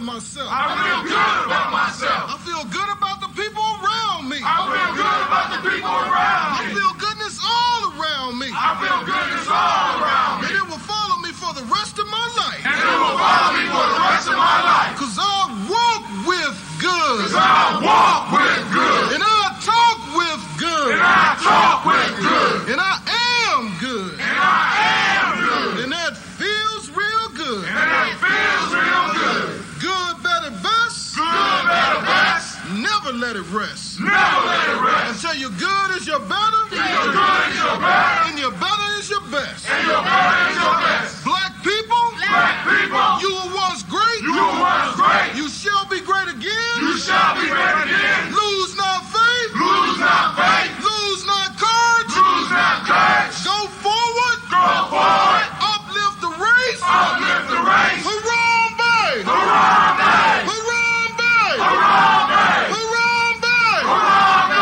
about myself. I feel good about myself. I feel good about the people around me. I feel good about the people around me. I feel goodness all around me. I feel goodness all around me. And it will follow me for the rest of my life. And it will follow me for the rest of my life. Cause I walk with good. Cause I walk with good. And I talk with good. And I talk with good. And I am good. And I am good. And that feels real good. And that feels real good. Good, better, best. Good, better, best. Never let it rest. Never let it rest. Until your good is your better. And your good is your better. And your better is your best. And your better is your best. Black people. Black people. You were once great. You were once great. You shall be great again. You shall be great again. Lose not faith. Lose not faith. Lose not courage. Lose not courage. Go forward. Go forward. Uplift the race. Uplift the race. Harambe. Harambe. Harambe. Harambe. Harambe. Harambe. Harambe.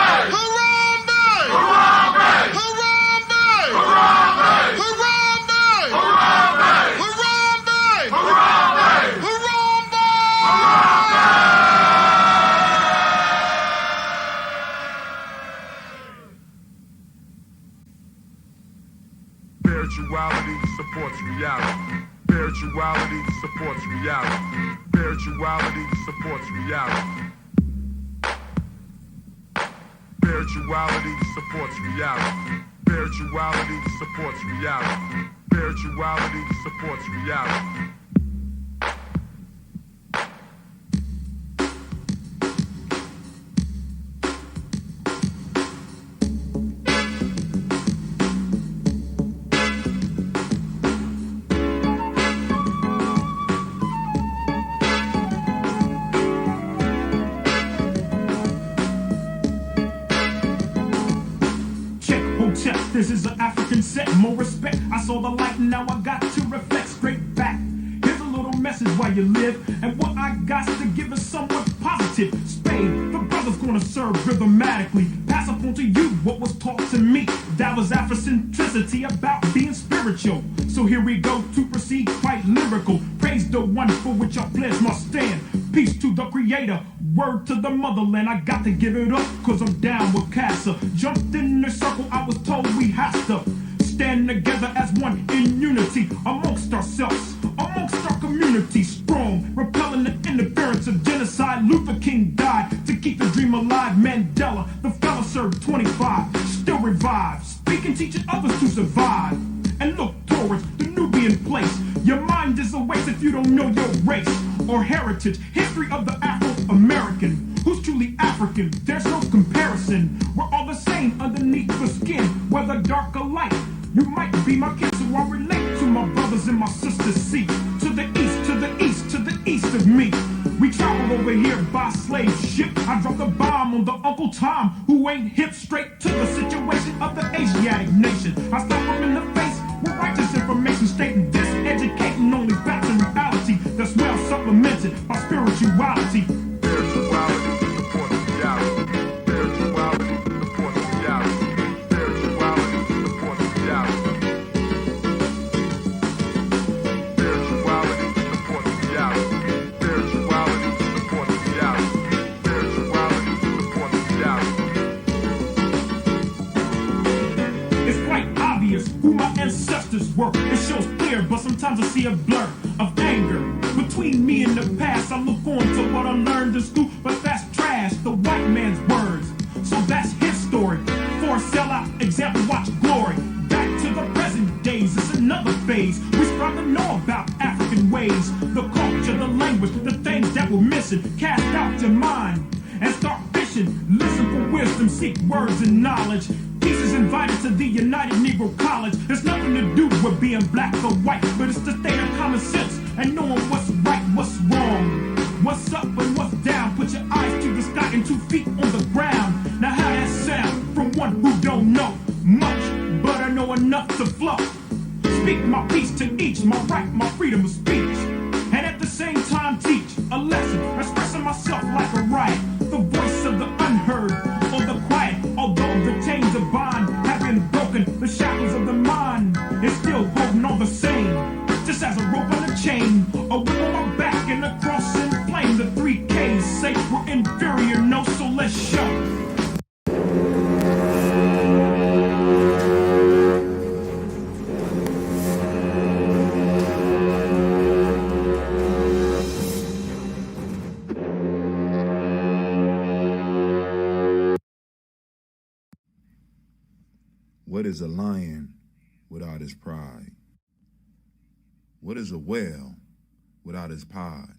Harambe. Harambe. Harambe. Harambe. Harambe. Harambe. Harambe. Spirituality supports reality. Spirituality supports reality. Spirituality supports reality. Spirituality supports reality. Spirituality supports reality. Spirituality supports reality. This is an African set, more respect. I saw the light and now I got to reflect straight back. Here's a little message while you live, and what I got to give is somewhat positive. Spain, the brother's gonna serve rhythmatically. Pass up on to you what was taught to me. That was Afrocentricity about being spiritual. So here we go to proceed quite lyrical. Praise the one for which I pledge my stand. Peace to the creator, word to the motherland. I got to give it up, cause I'm down with Casa. Jumped in the circle, I was told we have to stand together as one in unity. Amongst ourselves, amongst our community. Strong, repelling the interference of genocide. Luther King died to keep the dream alive. Mandela, the fella served 25, still revived. Speaking, teaching others to survive. And look towards the Nubian place. Your mind is a waste if you don't know your race or heritage. History of the Afro-American. Who's truly African? There's no comparison. We're all the same underneath the skin, whether dark or light. You might be my kid, so I relate to my brothers and my sisters. See, to the east, to the east, to the east of me. We traveled over here by slave ship. I dropped a bomb on the Uncle Tom, who ain't hip. Straight to the situation of the Asiatic nation. I slapped him in the face with righteous information, stating this, educating only facts and reality that's well supplemented by spirituality. Spirituality supports reality. Spirituality supports reality. Spirituality supports reality. Spirituality supports reality. Spirituality supports reality. Spirituality supports reality. It's quite obvious who my ancestors were. It shows clear, but sometimes I see a blur of anger between me and the past. I look on to what I learned in school, but that's trash, the white man's words. So that's his story. For a sellout example, watch glory. Back to the present days, it's another phase. We strive to know about African ways, the culture, the language, the things that we're missing. Cast out your mind and start fishing. Listen for wisdom, seek words and knowledge. Peace is invited to the United Negro College. There's nothing to do with being black or white, but it's the state of common sense and knowing what's right, what's wrong, what's up and what's down. Put your eyes to the sky and 2 feet on the ground. Now how that sound from one who don't know much, but I know enough to flow. Speak my peace to each, my right, my freedom of speech, and at the same time teach a lesson, expressing myself like a riot, the voice of the unheard or the quiet. Although the chains of bond have been broken, the shackles of the mind is still holding on the same. Just as a rope on a chain, a whip on my back and a cross in flame. say we're inferior, no, so let's show. What is a lion without his pride? What is a whale without his pod?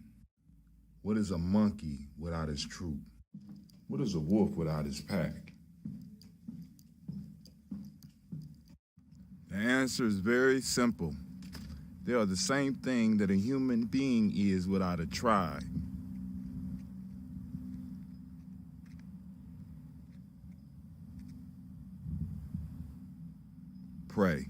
What is a monkey without his troop? What is a wolf without his pack? The answer is very simple. They are the same thing that a human being is without a tribe. Pray.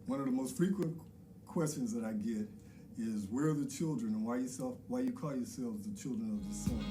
One of the most frequent questions that I get is, where are the children, and why you call yourselves the children of the sun?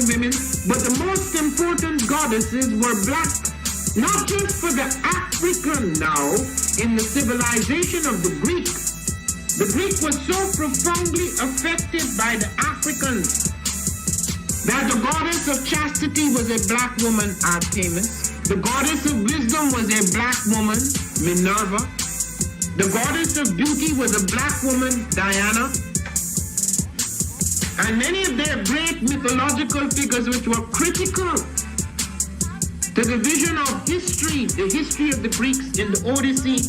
Women, but the most important goddesses were black, not just for the African now, in the civilization of the Greek. The Greek was so profoundly affected by the Africans that the goddess of chastity was a black woman, Artemis. The goddess of wisdom was a black woman, Minerva. The goddess of beauty was a black woman, Diana. And many of their great mythological figures which were critical to the vision of history, the history of the Greeks in the Odyssey,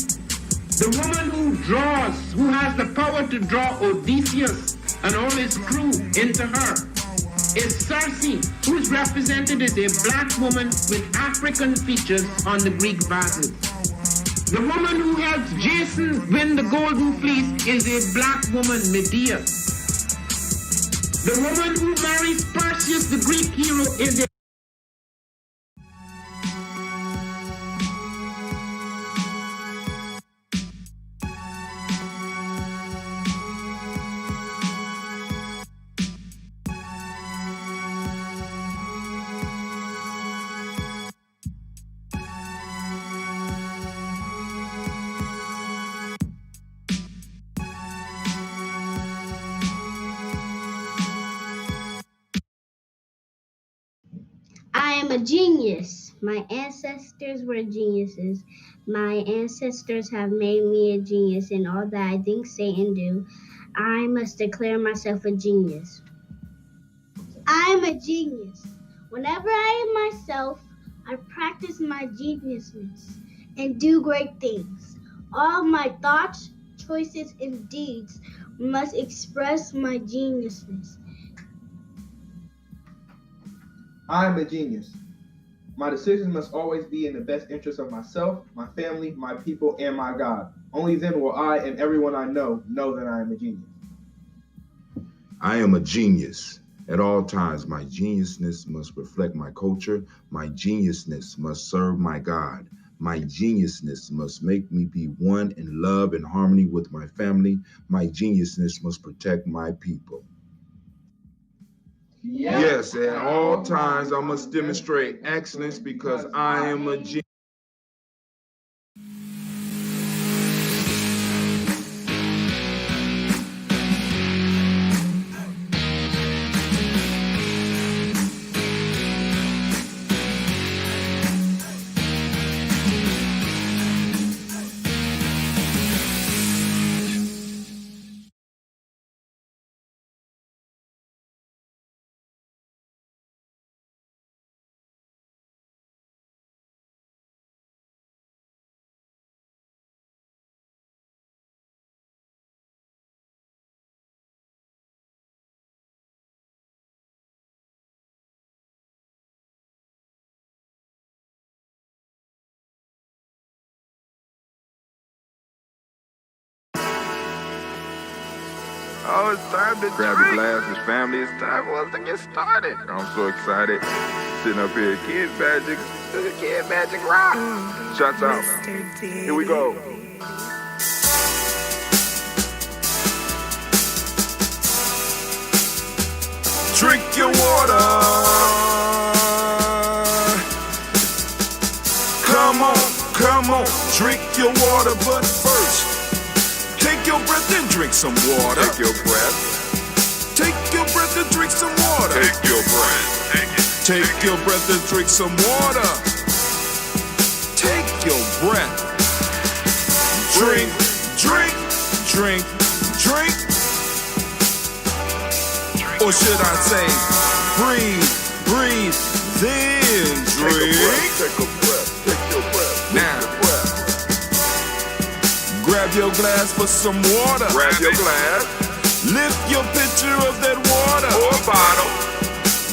the woman who has the power to draw Odysseus and all his crew into her, is Circe, who is represented as a black woman with African features on the Greek vases. The woman who helps Jason win the Golden Fleece is a black woman, Medea. The woman who marries Perseus, the Greek hero, is a I am a genius. My ancestors were geniuses. My ancestors have made me a genius in all that I think, say, and do. I must declare myself a genius. I am a genius. Whenever I am myself, I practice my geniusness and do great things. All my thoughts, choices, and deeds must express my geniusness. I am a genius. My decisions must always be in the best interest of myself, my family, my people, and my God. Only then will I and everyone I know that I am a genius. I am a genius. At all times, my geniusness must reflect my culture. My geniusness must serve my God. My geniusness must make me be one in love and harmony with my family. My geniusness must protect my people. Yes, at all times I must demonstrate excellence because I am a genius. Oh, it's time to grab your glasses, family. It's time for us to get started. I'm so excited. Sitting up here, Kid Magic Rock. Shots out. Here we go. Drink your water. Come on, drink your water, but first, take your breath and drink some water. Take your breath. Take your breath and drink some water. Take your breath. Take it. Take your breath and drink some water. Take your breath. Drink, drink, drink, drink. Or should I say, breathe, breathe, then drink. Take a breath. Take your breath. Now, grab your glass for some water. Grab your glass. Lift your pitcher of that water. Or bottle.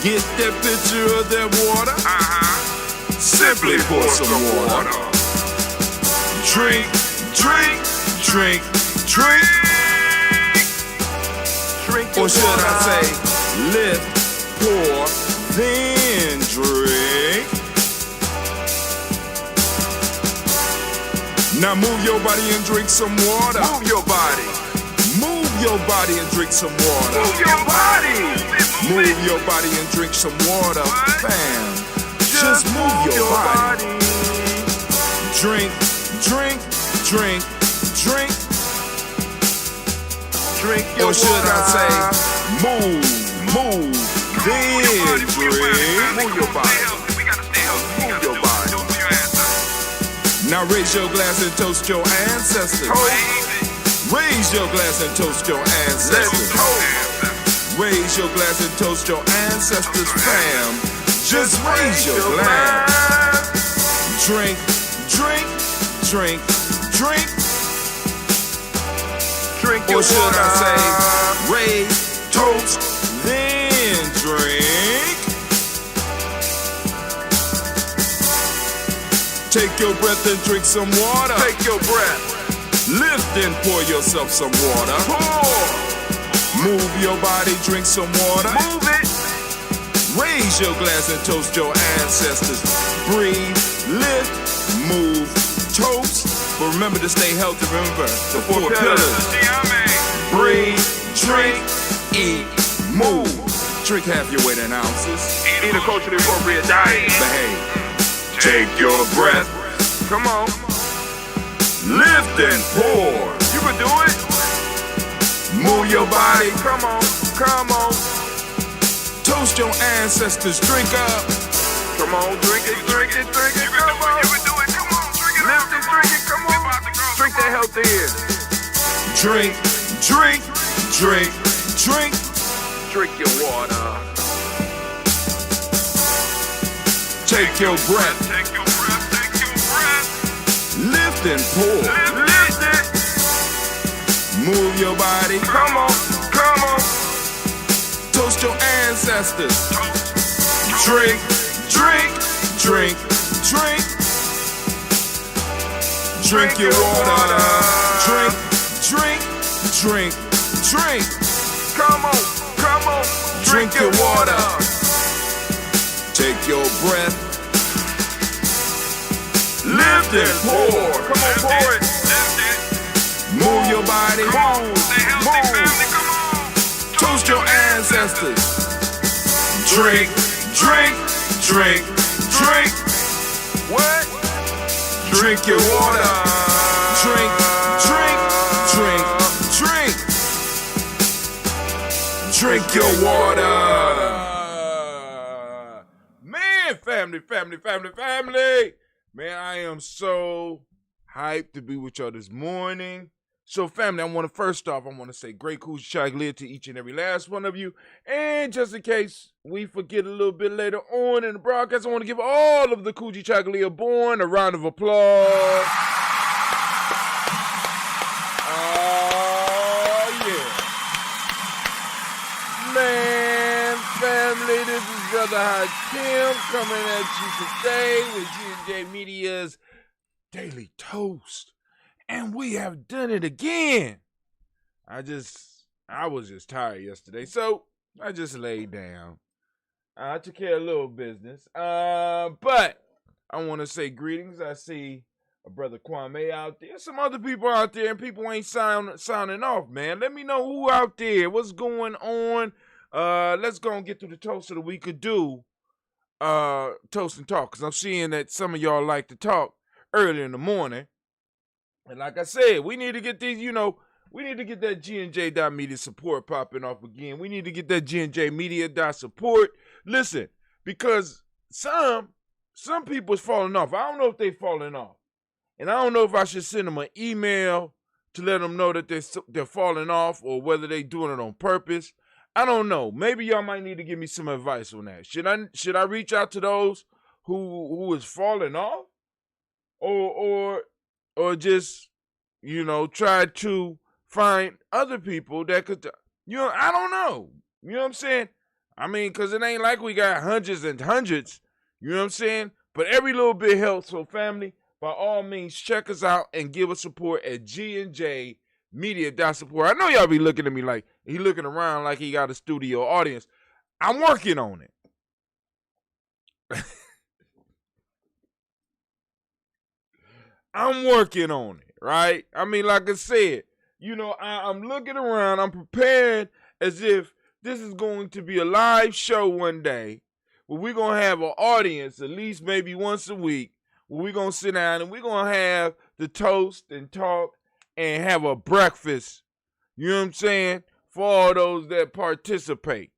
Get that pitcher of that water. Simply pour some water. Drink, drink, drink, drink. Drink Or should I say, lift, pour, then drink. Now move your body and drink some water. Move your body. Move your body and drink some water. Move your body. Move your body and drink some water. Bam. Just move your body. Drink, drink, drink, drink. Drink your Or should water. I say, move, then drink. Move your body. Move your body. Now raise your glass and toast your ancestors. Raise your glass and toast your Let's ancestors. toast. Raise your glass and toast your ancestors, fam. Just raise your glass. Drink, drink, drink, drink. Drink your Or should water. I say, raise, toast, then drink. Take your breath and drink some water. Take your breath. Lift and pour yourself some water. Pour. Move your body, drink some water. Move it. Raise your glass and toast your ancestors. Breathe, lift, move, toast. But remember to stay healthy. Remember the four pillars. Gye-Nyame. Breathe, drink, eat, move. Drink half your weight in ounces. Eat a culturally appropriate diet. Behave. Take your breath. Come on. Lift and pour. You can do it. Move your body. Come on. Come on. Toast your ancestors. Drink up. Come on. Drink it. Drink it. Drink it. Come on. You can do it. Come on. Drink it. Lift it. Drink it. Come on. Drink that healthy in. Drink, drink, drink, drink. Drink your water. Take your breath. Take your breath. Take your breath. Lift and pour. Lift it. Move your body. Come on. Come on. Toast your ancestors. Drink, drink, drink, drink. Drink your water. Drink, drink, drink, drink. Come on. Come on. Drink your water. Take your breath. Lift and pour. Come on, pour it. Lift it. Move your body. Come on. Stay healthy, family. Come on. Toast your ancestors. Drink, drink, drink, drink. What? Drink your water. Drink, drink, drink, drink. Drink your water. Man, family. Man, I am so hyped to be with y'all this morning. So, family, I want to say great Kujichagulia to each and every last one of you. And just in case we forget a little bit later on in the broadcast, I want to give all of the Kujichagulia born a round of applause. Oh, yeah. Man, family, this is Brother Hakim coming at you today with G&J Media's Daily Toast. And we have done it again. I was just tired yesterday, so I just laid down. I took care of a little business. But I want to say greetings. I see a Brother Kwame out there, some other people out there, and people ain't sounding off, man. Let me know who out there, what's going on. Let's go and get through the toast so that we could do Toast and Talk, because I'm seeing that some of y'all like to talk early in the morning. And like I said, we need to get these, we need to get that G&J.media support popping off again. We need to get that G&J media support. Listen, because some people is falling off. I don't know if they falling off. And I don't know if I should send them an email to let them know that they're falling off or whether they doing it on purpose. I don't know. Maybe y'all might need to give me some advice on that. Should I reach out to those who is falling off? Or just, try to find other people that could, I don't know. You know what I'm saying? I mean, because it ain't like we got hundreds and hundreds. You know what I'm saying? But every little bit helps. So, family, by all means, check us out and give us support at G&J Media.support. I know y'all be looking at me like, he looking around like he got a studio audience. I'm working on it. I'm working on it, right? I mean, like I said, I'm looking around. I'm prepared as if this is going to be a live show one day where we're going to have an audience at least maybe once a week where we're going to sit down and we're going to have the toast and talk and have a breakfast, you know what I'm saying, for all those that participate.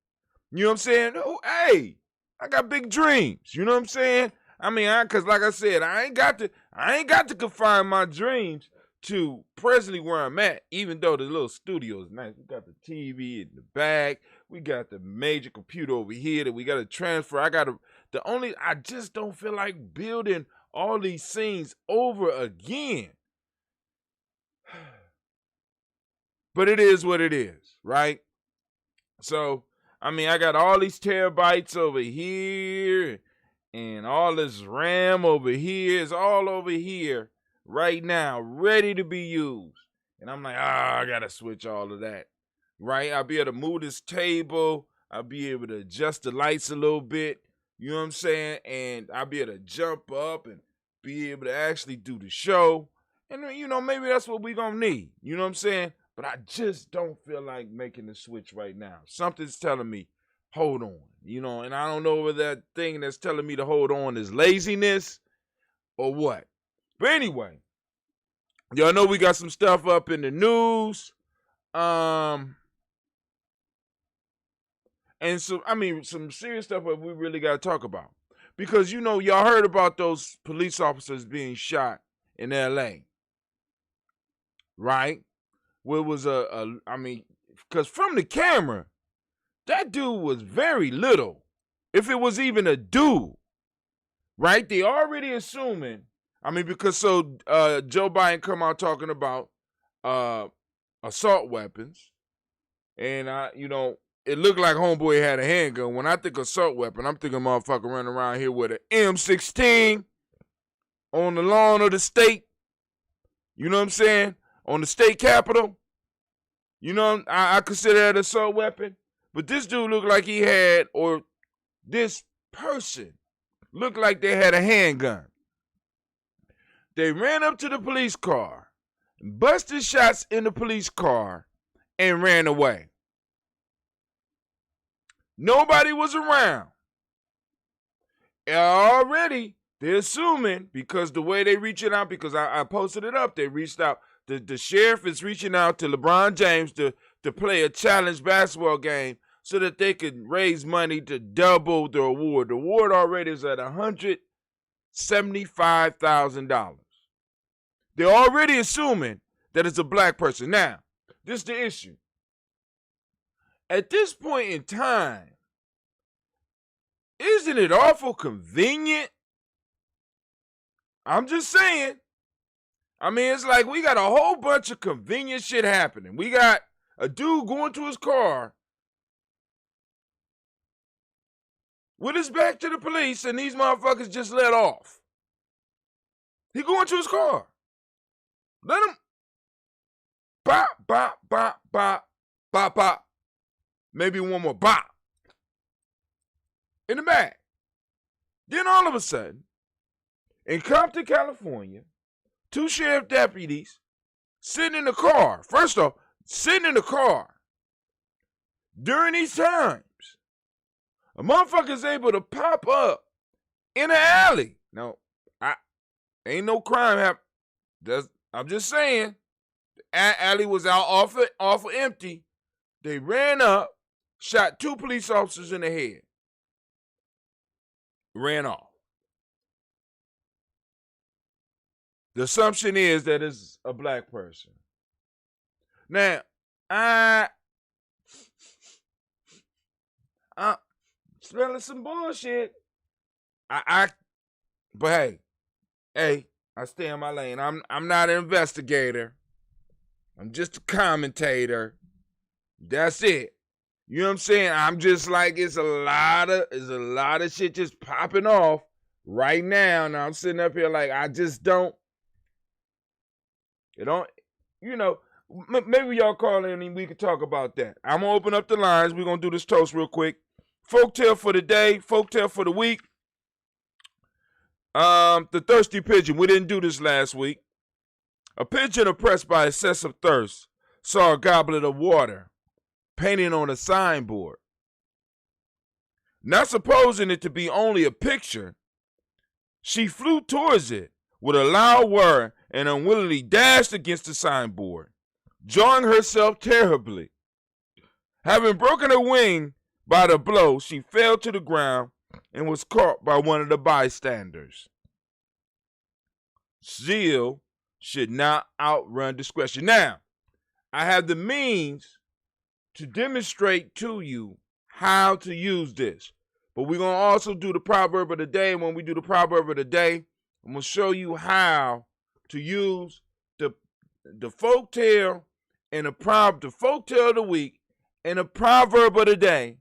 You know what I'm saying? Oh, hey, I got big dreams, you know what I'm saying? I mean, because like I said, I ain't got to confine my dreams to presently where I'm at, even though the little studio is nice. We got the TV in the back. We got the major computer over here that we got to transfer. I just don't feel like building all these scenes over again. But it is what it is, right? So, I mean, I got all these terabytes over here and all this RAM over here. Is all over here right now, ready to be used. And I'm like, I got to switch all of that, right? I'll be able to move this table. I'll be able to adjust the lights a little bit. You know what I'm saying? And I'll be able to jump up and be able to actually do the show. And, maybe that's what we're going to need. You know what I'm saying? But I just don't feel like making the switch right now. Something's telling me, hold on. And I don't know whether that thing that's telling me to hold on is laziness or what. But anyway, y'all know we got some stuff up in the news. And so, some serious stuff that we really got to talk about. Because, y'all heard about those police officers being shot in L.A., right? Where it was because from the camera, that dude was very little. If it was even a dude, right? They already assuming, because Joe Biden come out talking about assault weapons, and it looked like homeboy had a handgun. When I think assault weapon, I'm thinking motherfucker running around here with an M16 on the lawn of the state. You know what I'm saying? On the state capitol. I consider that an assault weapon. But this dude looked like he had, or this person looked like they had a handgun. They ran up to the police car, busted shots in the police car, and ran away. Nobody was around. Already, they're assuming, because the way they reaching out, because I posted it up, they reached out. The sheriff is reaching out to LeBron James to play a challenge basketball game so that they could raise money to double the award. The award already is at $175,000. They're already assuming that it's a black person. Now, this is the issue. At this point in time, isn't it awful convenient? I'm just saying. It's like we got a whole bunch of convenient shit happening. We got a dude going to his car with his back to the police, and these motherfuckers just let off. He going to his car. Let him bop, bop, bop, bop, bop, bop. Maybe one more bop. In the back. Then all of a sudden, in Compton, California, 2 sheriff deputies sitting in the car. First off, sitting in the car. During these times, a motherfucker is able to pop up in an alley. Now, ain't no crime happening. I'm just saying, the alley was out off of empty. They ran up, shot 2 police officers in the head. Ran off. The assumption is that it's a black person. Now, I'm smelling some bullshit. But hey, I stay in my lane. I'm not an investigator. I'm just a commentator. That's it. You know what I'm saying? I'm just like, it's a lot of shit just popping off right now. Now I'm sitting up here like, I just don't. Maybe y'all call in and we can talk about that. I'm going to open up the lines. We're going to do this toast real quick. Folktale for the day, folktale for the week. The thirsty pigeon. We didn't do this last week. A pigeon oppressed by excessive thirst saw a goblet of water painted on a signboard. Not supposing it to be only a picture, she flew towards it with a loud whir and unwillingly dashed against the signboard, jarring herself terribly. Having broken her wing by the blow, she fell to the ground and was caught by one of the bystanders. Zeal should not outrun discretion. Now, I have the means to demonstrate to you how to use this. But we're going to also do the proverb of the day. And when we do the proverb of the day, I'm going to show you how to use the folktale and the folktale of the week and the proverb of the day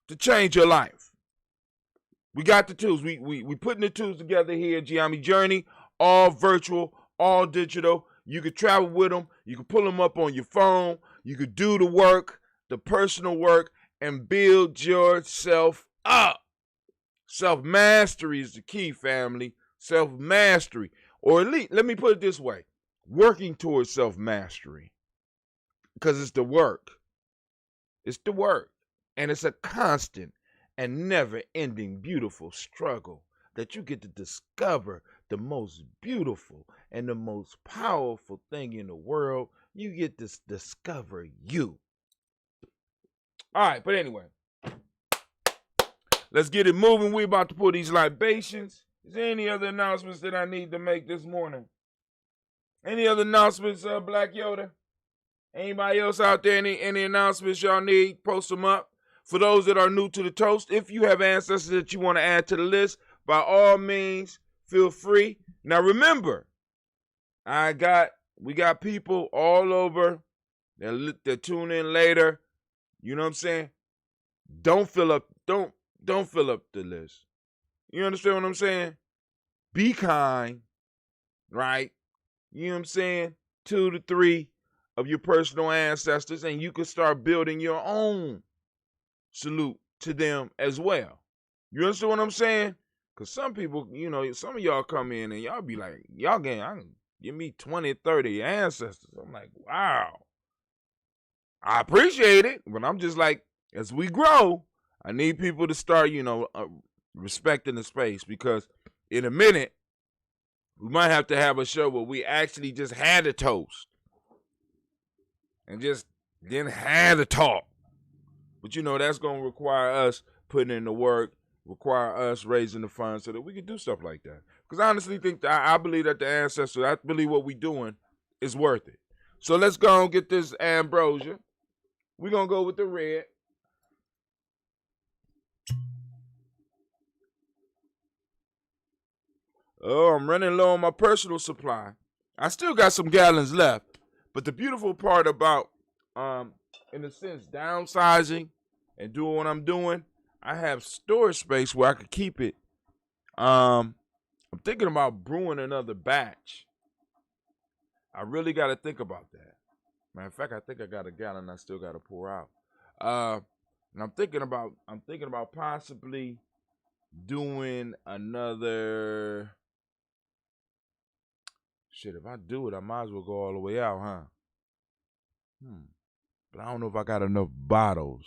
to change your life. We got the tools. We putting the tools together here at Gye-Nyame Journey, all virtual, all digital. You could travel with them. You can pull them up on your phone. You could do the work, the personal work, and build yourself up. Self-mastery is the key, family. Self-mastery. Or at least, let me put it this way. Working towards self-mastery. Because it's the work. It's the work. And it's a constant and never-ending beautiful struggle that you get to discover the most beautiful and the most powerful thing in the world. You get to discover you. All right, but anyway, let's get it moving. We're about to pour these libations. Is there any other announcements that I need to make this morning? Any other announcements, Black Yoda? Anybody else out there, any announcements y'all need? Post them up. For those that are new to the toast, if you have ancestors that you want to add to the list, by all means, feel free. Now remember, we got people all over that tune in later. You know what I'm saying? Don't fill up the list. You understand what I'm saying? Be kind, right? You know what I'm saying? 2 to 3 of your personal ancestors, and you can start building your own salute to them as well. You understand what I'm saying? Because some people, some of y'all come in and y'all be like, give me 20, 30 ancestors. I'm like, wow. I appreciate it, but I'm just like, as we grow, I need people to start, respecting the space, because in a minute, we might have to have a show where we actually just had a toast and just then had a talk. But, that's going to require us putting in the work, require us raising the funds so that we can do stuff like that. Because I honestly think that I believe that the ancestors, I believe what we're doing is worth it. So let's go and get this ambrosia. We're going to go with the red. Oh, I'm running low on my personal supply. I still got some gallons left. But the beautiful part about, in a sense, downsizing and doing what I'm doing, I have storage space where I could keep it. I'm thinking about brewing another batch. I really got to think about that. Matter of fact, I think I got a gallon I still got to pour out. And I'm thinking about possibly doing another. Shit, if I do it, I might as well go all the way out, huh? But I don't know if I got enough bottles.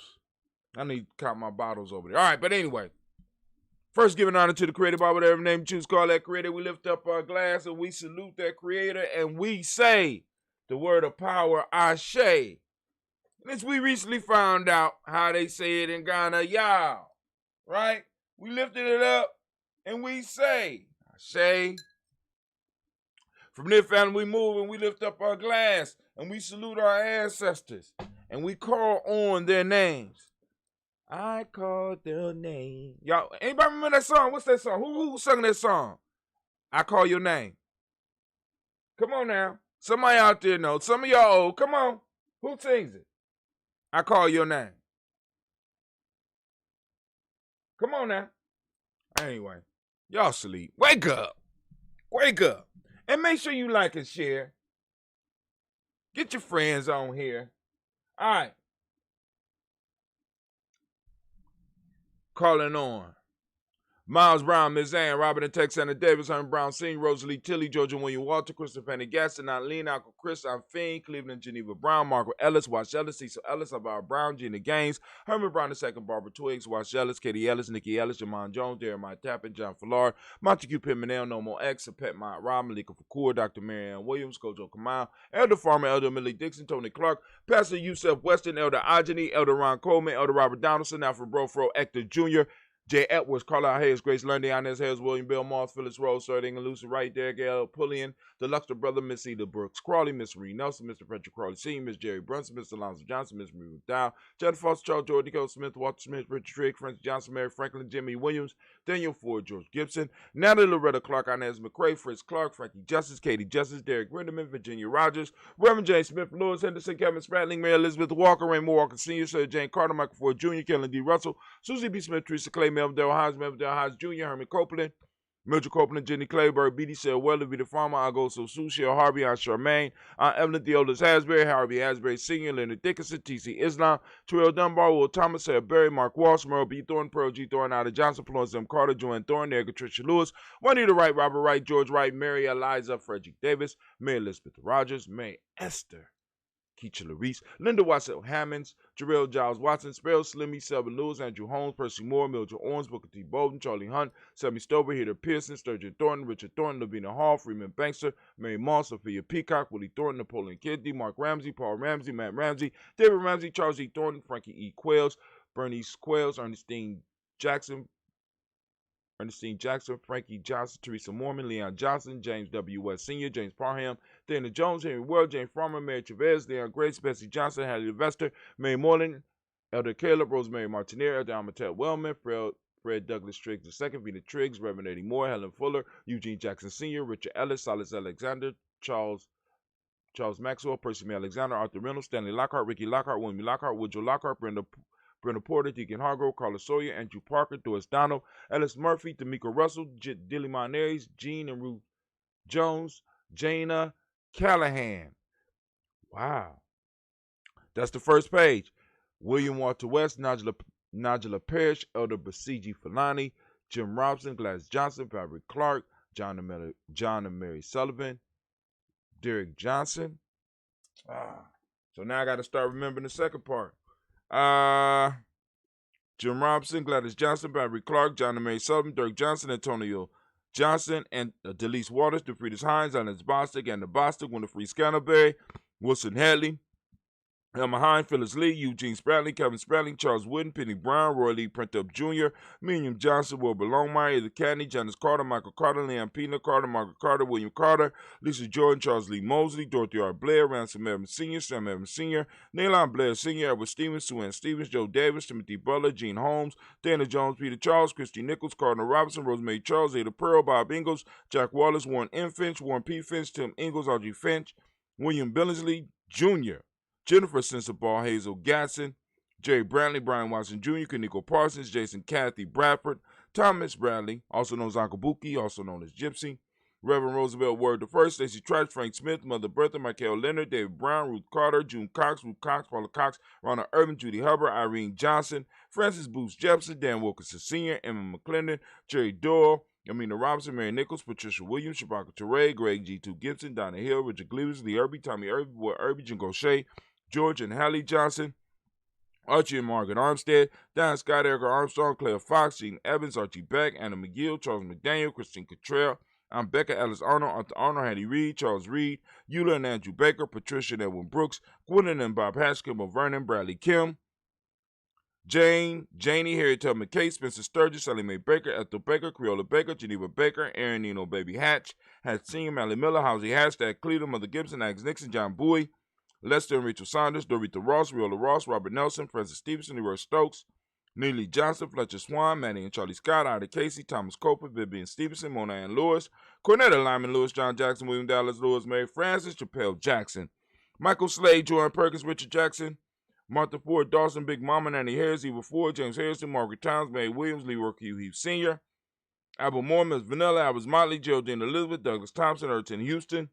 I need to count my bottles over there. All right, but anyway. First, giving honor to the creator by whatever name you choose to call that creator. We lift up our glass and we salute that creator and we say the word of power, Ashe. And as we recently found out how they say it in Ghana, y'all, right? We lifted it up and we say, Ashe. From there, family, we move and we lift up our glass and we salute our ancestors and we call on their names. I called their name. Y'all, anybody remember that song? What's that song? Who sung that song? I call your name. Come on now. Somebody out there knows. Some of y'all old. Come on. Who sings it? I call your name. Come on now. Anyway, y'all sleep. Wake up. Wake up. And make sure you like and share. Get your friends on here. All right. Calling on Miles Brown, Ms. Ann, Robert and Texana Davis, Herman Brown, Singh, Rosalie Tilly, Georgia William Walter, Christopher Penny Gaston, Eileen, Uncle Chris, I'm Fiend, Cleveland, Geneva Brown, Margaret Ellis, Wash Ellis, Cecil Ellis, Alvaro Brown, Gina Gaines, Herman Brown II, Barbara Twiggs, Wash Ellis, Katie Ellis, Nikki Ellis, Jamon Jones, Jeremiah Tappan, John Fallard, Montague Pimenel, No More X, Pet Mott Rob, Malika Fakur, Dr. Marianne Williams, Kojo Kamal, Elder Farmer, Elder Millie Dixon, Tony Clark, Pastor Yusef Weston, Elder Ajani, Elder Ron Coleman, Elder Robert Donaldson, Alfred Brofro, Hector Jr., Jay Edwards, Carlisle Hayes, Grace Lundy, Inez Hayes, William Bill Moss, Phyllis Rose, Sarding and Lucy Wright, Derek L. Pullian, the Luxor Brother, Miss Eda Brooks Crawley, Miss Marie Nelson, Mr. Frederick Crawley Sr., Miss Jerry Brunson, Mr. Alonzo Johnson, Miss Marie McDowell, Jennifer Foster, Charles George, Nicole Smith, Walter Smith, Richard Trigg, Francis Johnson, Mary Franklin, Jimmy Williams, Daniel Ford, George Gibson, Natalie Loretta Clark, Inez McCrae, Fritz Clark, Frankie Justice, Katie Justice, Derek Rinderman, Virginia Rogers, Reverend James Smith, Lewis Henderson, Kevin Spratling, Mary Elizabeth Walker, Raymond Walker Sr., Sir Jane Carter, Michael Ford Jr., Kellen D. Russell, Susie B. Smith, Teresa Clay, Melvin Dale Hines, Melvin Dale Hines Jr., Herman Copeland, Mildred Copeland, Jenny Clayburgh, B.D. Sale Weller, B. the Farmer, Agosto Sue, Shell Harvey, Aunt Charmaine, Aunt Evelyn Theodolis Hasbury, Harvey Hasbury Sr., Leonard Dickinson, T.C. Islam, Terrell Dunbar, Will Thomas, Sarah Berry, Mark Walsh, Merle B. Thorne, Pearl G. Thorne, Ida Johnson, Florence M. Carter, Joanne Thorne, Erica Tricia Lewis, Juanita Wright, Robert Wright, George Wright, Mary Eliza, Frederick Davis, Mary Elizabeth Rogers, Mary Esther Keisha Larice, Linda Wassell Hammonds, Jarrell Giles Watson, Sparrow Slimmy, Selvin Lewis, Andrew Holmes, Percy Moore, Mildred Owens, Booker T. Bolden, Charlie Hunt, Sammy Stover, Heather Pearson, Sturgeon Thornton, Richard Thornton, Lavina Hall, Freeman Bankster, Mary Moss, Sophia Peacock, Willie Thornton, Napoleon Kennedy, Mark Ramsey, Paul Ramsey, Matt Ramsey, David Ramsey, Charles E. Thornton, Frankie E. Quails, Bernice Quails, Ernestine Jackson, Frankie Johnson, Teresa Mormon, Leon Johnson, James W. West Sr., James Parham, Dana Jones, Henry World, James Farmer, Mary Chavez, Leon Grace, Bessie Johnson, Hattie Levester, Mary Moreland, Elder Caleb, Rosemary Martineer, Elder Amatel Wellman, Fred Douglass Triggs II, Vina Triggs, Reverend Eddie Moore, Helen Fuller, Eugene Jackson Sr., Richard Ellis, Silas Alexander, Charles Maxwell, Percy May Alexander, Arthur Reynolds, Stanley Lockhart, Ricky Lockhart, William Lockhart, Woodrow Lockhart, Brenda Porter, Deacon Hargrove, Carla Sawyer, Andrew Parker, Doris Donald, Ellis Murphy, D'Amico Russell, Dilly Monares, Jean and Ruth Jones, Jana Callahan. Wow. That's the first page. William Walter West, Najla Parrish, Elder Basiji Falani, Jim Robson, Gladys Johnson, Valerie Clark, John and Mary Sullivan, Derek Johnson. So now I got to start remembering the second part. Jim Robson, Gladys Johnson, Valerie Clark, John and Mary Sullivan, Derek Johnson, Antonio Johnson, and Delise Waters, DeFridas Hines, Alan Bostic, Anna Bostic, Winifred Scantleberry, Wilson Hadley, Elmer Hine, Phyllis Lee, Eugene Spratley, Kevin Spratley, Charles Wooden, Penny Brown, Roy Lee Printup Jr., Miriam Johnson, Wilbur Longmire, Edith Cadney, Janice Carter, Michael Carter, Leon Pina Carter, Margaret Carter, William Carter, Lisa Jordan, Charles Lee Mosley, Dorothy R. Blair, Ransom Evans Sr., Sam Evans Sr., Naylon Blair Sr., Edward Stevens, Sue Ann Stevens, Joe Davis, Timothy Butler, Gene Holmes, Dana Jones, Peter Charles, Christy Nichols, Cardinal Robinson, Rosemary Charles, Ada Pearl, Bob Ingalls, Jack Wallace, Warren M. Finch, Warren P. Finch, Tim Ingalls, Audrey Finch, William Billingsley Jr., Jennifer Sensabaugh, Hazel Gatson, Jerry Bradley, Brian Watson Jr., Kaniko Parsons, Jason Kathy Bradford, Thomas Bradley, also known as Uncle Buki, also known as Gypsy, Reverend Roosevelt Word I, Stacey Trice, Frank Smith, Mother Bertha, Michael Leonard, David Brown, Ruth Carter, June Cox, Ruth Cox, Paula Cox, Ronald Urban, Judy Hubbard, Irene Johnson, Francis Booth Jepson, Dan Wilkinson Sr., Emma McClendon, Jerry Doyle, Amina Robinson, Mary Nichols, Patricia Williams, Shabaka Teray, Greg G2 Gibson, Donna Hill, Richard Gleaves, Lee Irby, Tommy Irby, Boy Irby, Jim Gaucher, George and Hallie Johnson, Archie and Margaret Armstead, Don Scott, Erica Armstrong, Claire Fox, Gene Evans, Archie Beck, Anna McGill, Charles McDaniel, Christine Cottrell, I'm Becca Ellis Arnold, Arthur Arnold, Hattie Reed, Charles Reed, Eula and Andrew Baker, Patricia and Edwin Brooks, Gwendolyn and Bob Haskell, Vernon, Bradley Kim, Janie, Harriet Tubman McKay, Spencer Sturgis, Sally Mae Baker, Ethel Baker, Creola Baker, Geneva Baker, Aaron Nino Baby Hatch, Hatch Senior, Mally Miller, Housie Hatch, Dad Cleveland, Mother Gibson, Alex Nixon, John Bowie, Lester and Rachel Saunders, Dorita Ross, Riola Ross, Robert Nelson, Francis Stevenson, Leroy Stokes, Neely Johnson, Fletcher Swan, Manny and Charlie Scott, Ida Casey, Thomas Coper, Vivian Stevenson, Mona Ann Lewis, Cornetta Lyman Lewis, John Jackson, William Dallas Lewis, Mary Francis, Chappelle Jackson, Michael Slade, Jordan Perkins, Richard Jackson, Martha Ford, Dawson, Big Mama, Nanny Harris, Eva Ford, James Harrison, Margaret Towns, Mary Williams, Leroy Q. Heath Sr., Albert Moore, Miss Vanilla, Albert Motley, Geraldine Elizabeth, Douglas Thompson, Erton Houston,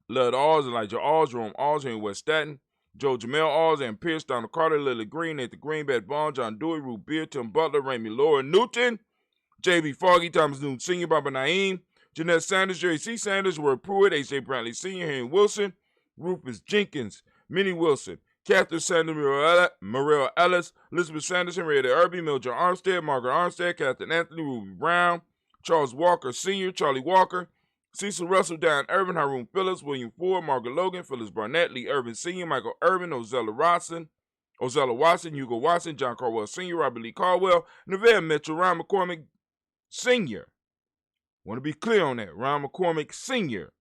Lud Alls, Elijah Alls, Jerome Alls, Henry West Staten, Joe Jamel Alls, and Pierce, Donald Carter, Lily Green, Nathan Green, Beth Vaughn, John Dewey, Ruth Beard, Tim Butler, Raymond Laura Newton, J.B. Foggy, Thomas Newton Sr., Barbara Naeem, Jeanette Sanders, Jerry C. Sanders, Word Pruitt, H.J. Brantley Sr., Henry Wilson, Rufus Jenkins, Minnie Wilson, Catherine Sanders, Morel Ellis, Elizabeth Sanders, Henrietta Irby, Mildred Armstead, Margaret Armstead, Catherine Anthony, Ruby Brown, Charles Walker Sr., Charlie Walker, Cecil Russell, Diane Irvin, Haroon Phillips, William Ford, Margaret Logan, Phyllis Barnett, Lee Irvin Sr., Michael Irvin, Ozella Watson, Hugo Watson, John Caldwell Sr., Robert Lee Caldwell, Nevada Mitchell, Ron McCormick Sr. Want to be clear on that. Ron McCormick Sr.,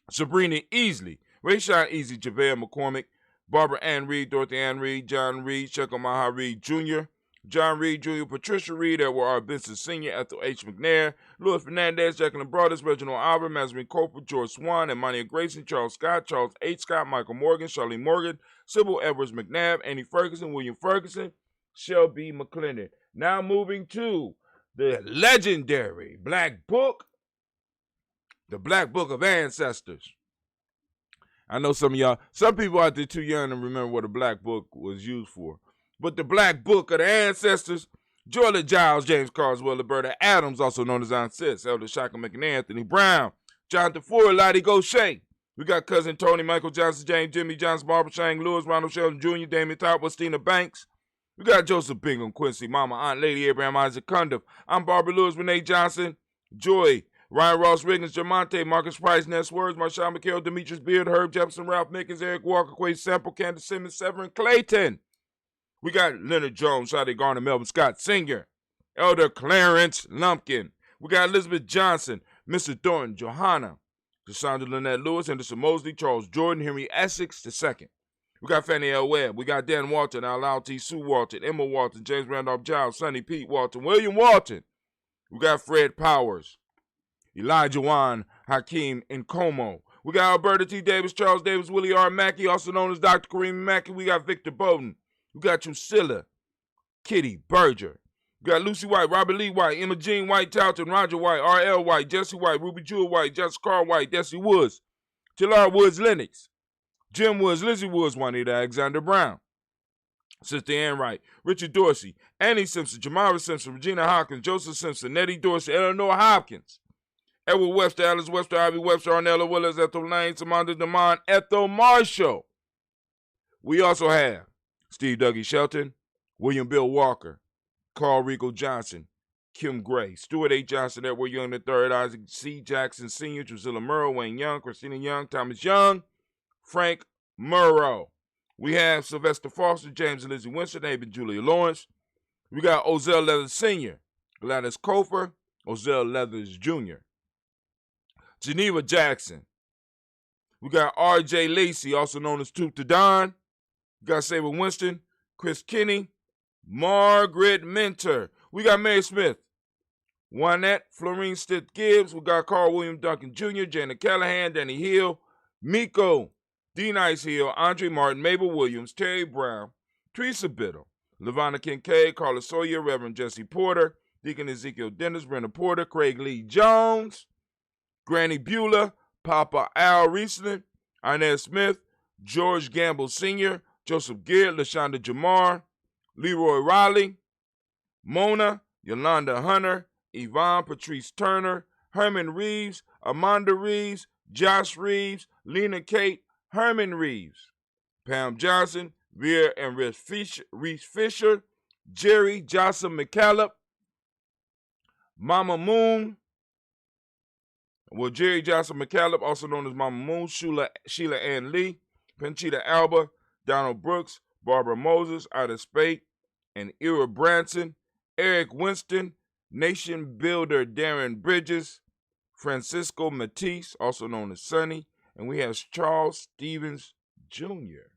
Sabrina Easley, Rayshon Easy, JaVale McCormick, Barbara Ann Reed, Dorothy Ann Reed, John Reed, Shekel Maha Reed Jr., John Reed Jr., Patricia Reed, Edward R. Benson Sr., Ethel H. McNair, Louis Fernandez, Jacqueline Broadus, Reginald Albert, Mazarin Coper, George Swan, Emmanuel Grayson, Charles Scott, Charles H. Scott, Michael Morgan, Charlie Morgan, Sybil Edwards McNabb, Annie Ferguson, William Ferguson, Shelby McClendon. Now moving to the legendary Black Book, the Black Book of Ancestors. I know some people out there too young to remember what a Black Book was used for. But the Black Book of the Ancestors, Georgia Giles, James Carswell, Alberta Adams, also known as Aunt Sis, Elder Shaka McNair, Anthony Brown, Jonathan Ford, Lottie Gaucher. We got Cousin Tony, Michael Johnson, James, Jimmy Johnson, Barbara Shang, Lewis, Ronald Sheldon Jr., Damien Top, Westina Banks. We got Joseph Bingham, Quincy, Mama, Aunt Lady, Abraham Isaac Cundiff. I'm Barbara Lewis, Renee Johnson, Joy, Ryan Ross Riggins, Jamonte, Marcus Price, Ness Words, Marshawn McHale, Demetrius Beard, Herb Jefferson, Ralph Mickens, Eric Walker, Quay Sample, Candace Simmons, Severin Clayton. We got Leonard Jones, Sade Garner, Melvin Scott Sr., Elder Clarence Lumpkin. We got Elizabeth Johnson, Mr. Thornton, Johanna, Cassandra Lynette Lewis, Anderson Mosley, Charles Jordan, Henry Essex II. We got Fannie L. Webb. We got Dan Walton, Al T. Sue Walton, Emma Walton, James Randolph Giles, Sonny Pete Walton, William Walton. We got Fred Powers, Elijah Juan Hakeem Nkomo. We got Alberta T. Davis, Charles Davis, Willie R. Mackey, also known as Dr. Kareem Mackey. We got Victor Bowden. We got Drusilla Kitty Berger. We got Lucy White, Robert Lee White, Emma Jean White, Talton, Roger White, R.L. White, Jesse White, Ruby Jewel White, Jessica Carl White, Desi Woods, Taylor Woods Lennox, Jim Woods, Lizzie Woods, Juanita Alexander Brown, Sister Ann Wright, Richard Dorsey, Annie Simpson, Jamara Simpson, Regina Hopkins, Joseph Simpson, Nettie Dorsey, Eleanor Hopkins, Edward Webster, Alice Webster, Ivy Webster, Arnella Willis, Ethel Lane, Samantha DeMond, Ethel Marshall. We also have Steve Dougie Shelton, William Bill Walker, Carl Rico Johnson, Kim Gray, Stuart A. Johnson, Edward Young III, Isaac C. Jackson Sr., Drusilla Murrow, Wayne Young, Christina Young, Thomas Young, Frank Murrow. We have Sylvester Foster, James and Lizzie Winston, Abe Julia Lawrence. We got Ozell Leathers Sr., Gladys Kofer, Ozell Leathers Jr., Geneva Jackson. We got R.J. Lacey, also known as Toot the Don. We got Saber Winston, Chris Kinney, Margaret Minter. We got Mary Smith, Juanette Florine Stitt Gibbs. We got Carl William Duncan Jr., Janet Callahan, Danny Hill, Miko, D. Nice Hill, Andre Martin, Mabel Williams, Terry Brown, Teresa Biddle, LaVonna Kincaid, Carla Sawyer, Reverend Jesse Porter, Deacon Ezekiel Dennis, Brenda Porter, Craig Lee Jones, Granny Beulah, Papa Al Riesling, Inez Smith, George Gamble Sr., Joseph Geard, LaShonda Jamar, Leroy Riley, Mona, Yolanda Hunter, Yvonne Patrice Turner, Herman Reeves, Amanda Reeves, Josh Reeves, Lena Kate, Herman Reeves, Pam Johnson, Vera and Reese Fisher, Jerry Johnson McCallum, Mama Moon, Jerry Johnson McCallum, also known as Mama Moon, Sheila Ann Lee, Panchita Alba, Donald Brooks, Barbara Moses, Ida Spate, and Ira Branson, Eric Winston, Nation Builder Darren Bridges, Francisco Matisse, also known as Sonny, and we have Charles Stevens Jr.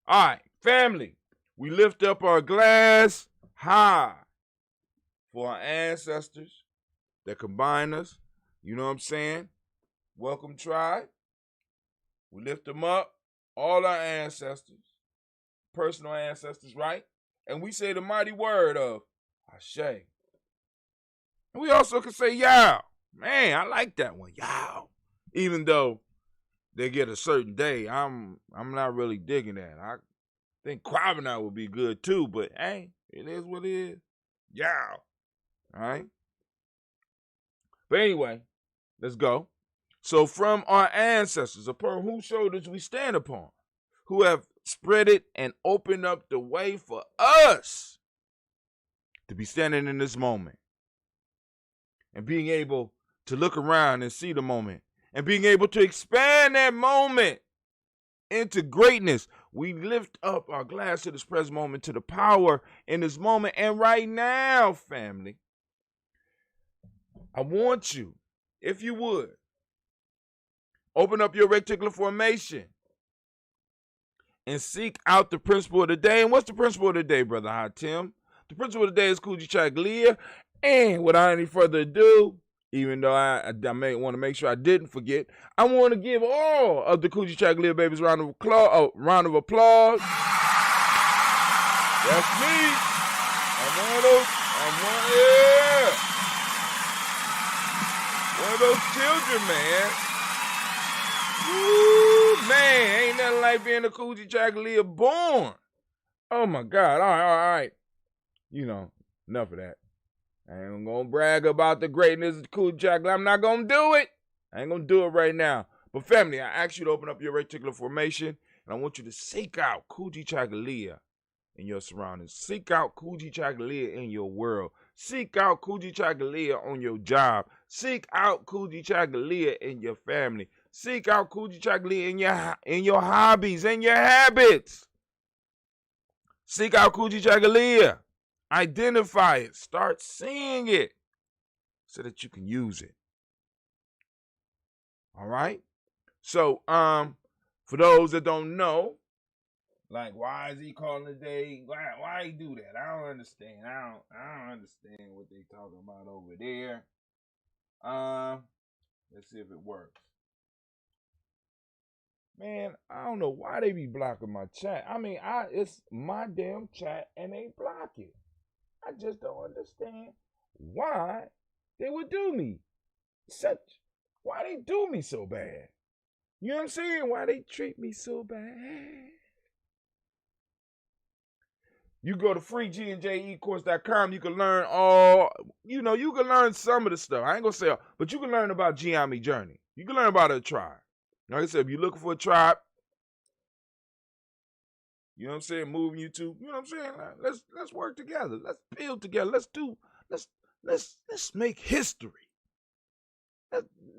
All right, family, we lift up our glass high for our ancestors that combine us. You know what I'm saying? Welcome, tribe. We lift them up, all our ancestors, personal ancestors, right? And we say the mighty word of Ashe. And we also can say Yow. Man, I like that one, Yow. Even though they get a certain day, I'm not really digging that. I think Quavinite would be good too, but hey, it is what it is. Yow. All right? But anyway, let's go. So from our ancestors, upon whose shoulders we stand upon, who have spread it and opened up the way for us to be standing in this moment and being able to look around and see the moment and being able to expand that moment into greatness. We lift up our glass to this present moment, to the power in this moment. And right now, family, I want you, if you would, open up your reticular formation and seek out the principle of the day. And what's the principle of the day, Brother Hot Tim? The principle of the day is Kujichagulia. And without any further ado, even though I may want to make sure I didn't forget, I want to give all of the Kujichagulia babies a round of applause. That's me. One of those children, man. Woo, man, ain't nothing like being a Kujichagulia born. Oh, my God. All right. You know, enough of that. I ain't going to brag about the greatness of Kujichagulia. I'm not going to do it. I ain't going to do it right now. But family, I ask you to open up your reticular formation, and I want you to seek out Kujichagulia in your surroundings. Seek out Kujichagulia in your world. Seek out Kujichagulia on your job. Seek out Kujichagulia in your family. Seek out Kujichagulia in your hobbies and your habits. Seek out Kujichagulia. Identify it. Start seeing it so that you can use it. All right? So, For those that don't know, like, why is he calling today? Why he do that? I don't understand. I don't understand what they talking about over there. Let's see if it works. Man, I don't know why they be blocking my chat. I mean, it's my damn chat and they block it. I just don't understand why they would do me why they do me so bad. You know what I'm saying? Why they treat me so bad. You go to freegandjecourse.com, you can learn you can learn some of the stuff. I ain't gonna say all, but you can learn about Gye-Nyame journey. You can learn about a tribe. Like I said, if you're looking for a tribe, you know what I'm saying, moving you to, you know what I'm saying, let's work together. Let's build together. Let's make history.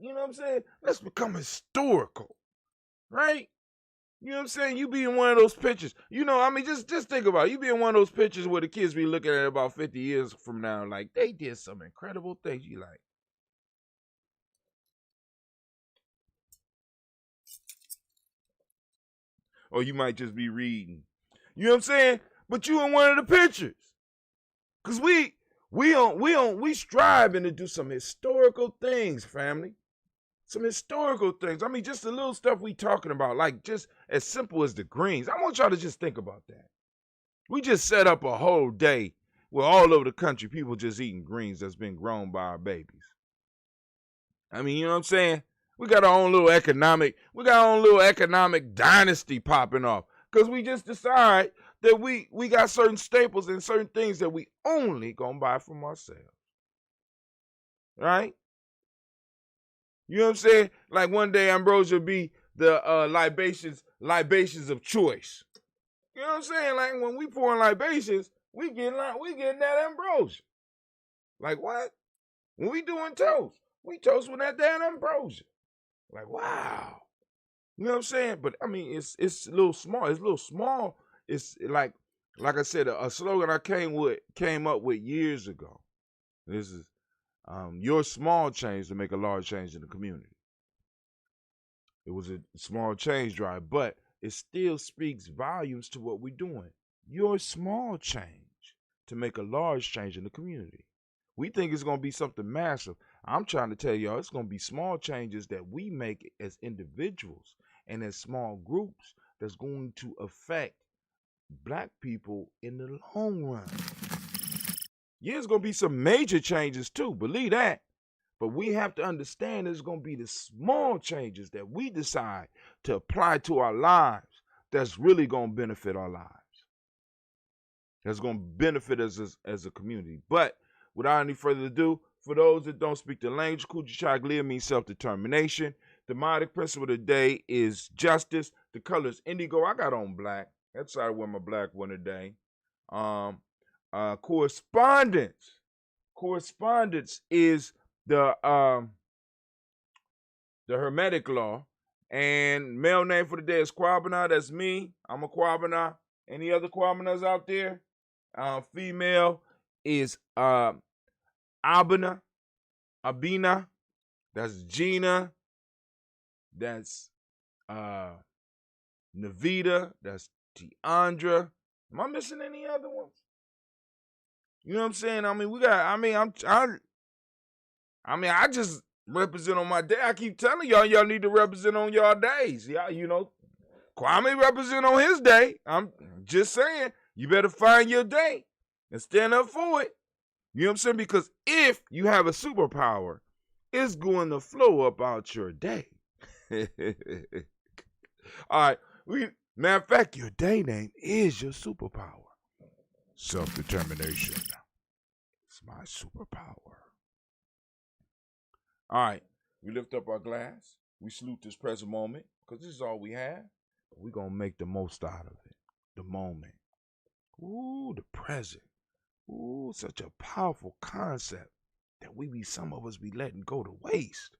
You know what I'm saying? Let's become historical. Right? You know what I'm saying? You be in one of those pictures. You know, I mean, just think about it. You be in one of those pictures where the kids be looking at about 50 years from now, like, they did some incredible things. You like, or you might just be reading. You know what I'm saying? But you in one of the pictures. Cause we striving to do some historical things, family. Some historical things. I mean, just the little stuff we talking about, like just as simple as the greens. I want y'all to just think about that. We just set up a whole day where all over the country people just eating greens that's been grown by our babies. I mean, you know what I'm saying? We got our own little economic dynasty popping off. Because we just decide that we got certain staples and certain things that we only gonna buy from ourselves. Right? You know what I'm saying? Like one day Ambrosia be the libations of choice. You know what I'm saying? Like when we pouring libations, we getting that ambrosia. Like what? When we doing toast, we toast with that damn ambrosia. Like wow. You know what I'm saying? But I mean, it's a little small. It's a little small. It's like I said, a slogan I came up with years ago. This is your small change to make a large change in the community. It was a small change drive, but it still speaks volumes to what we're doing. Your small change to make a large change in the community. We think it's going to be something massive. I'm trying to tell y'all it's going to be small changes that we make as individuals and as small groups that's going to affect black people in the long run. Yeah, there's going to be some major changes too, believe that. But we have to understand there's going to be the small changes that we decide to apply to our lives that's really going to benefit our lives. That's going to benefit us as a community. But without any further ado, for those that don't speak the language, Kujichagulia means self-determination. The demonic principle of the day is justice. The color is indigo. I got on black. That's why I wear my black one today. Correspondence. Correspondence is the Hermetic law. And male name for the day is Kwabena. That's me. I'm a Kwabena. Any other Kwabenas out there? Female is Abina. That's Gina. That's Navita. That's Tiandra. Am I missing any other ones? You know what I'm saying? I mean, I just represent on my day. I keep telling y'all need to represent on y'all days. Yeah, you know, Kwame represent on his day. I'm just saying, you better find your day and stand up for it. You know what I'm saying? Because if you have a superpower, it's going to flow about your day. All right. Matter of fact, your day name is your superpower. Self-determination. It's my superpower. All right. We lift up our glass. We salute this present moment because this is all we have. We're going to make the most out of it. The moment. Ooh, the present. Ooh, such a powerful concept that some of us be letting go to waste.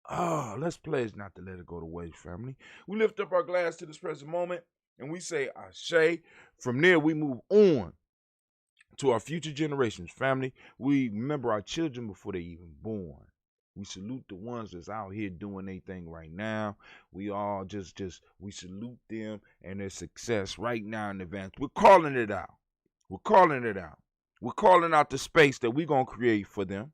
Oh, let's pledge not to let it go to waste, family. We lift up our glass to this present moment and we say Ashe. From there, we move on to our future generations, family. We remember our children before they even born. We salute the ones that's out here doing their thing right now. We all we salute them and their success right now in advance. We're calling it out. We're calling it out. We're calling out the space that we're going to create for them,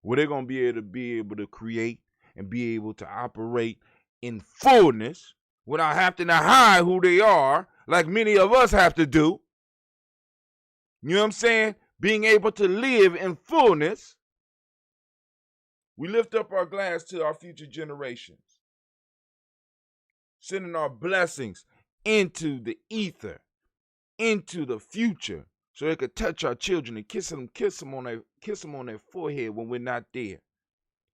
where they're going to be able to create and be able to operate in fullness without having to hide who they are, like many of us have to do. You know what I'm saying? Being able to live in fullness. We lift up our glass to our future generations, sending our blessings into the ether, into the future, so they could touch our children and kiss them on their forehead when we're not there.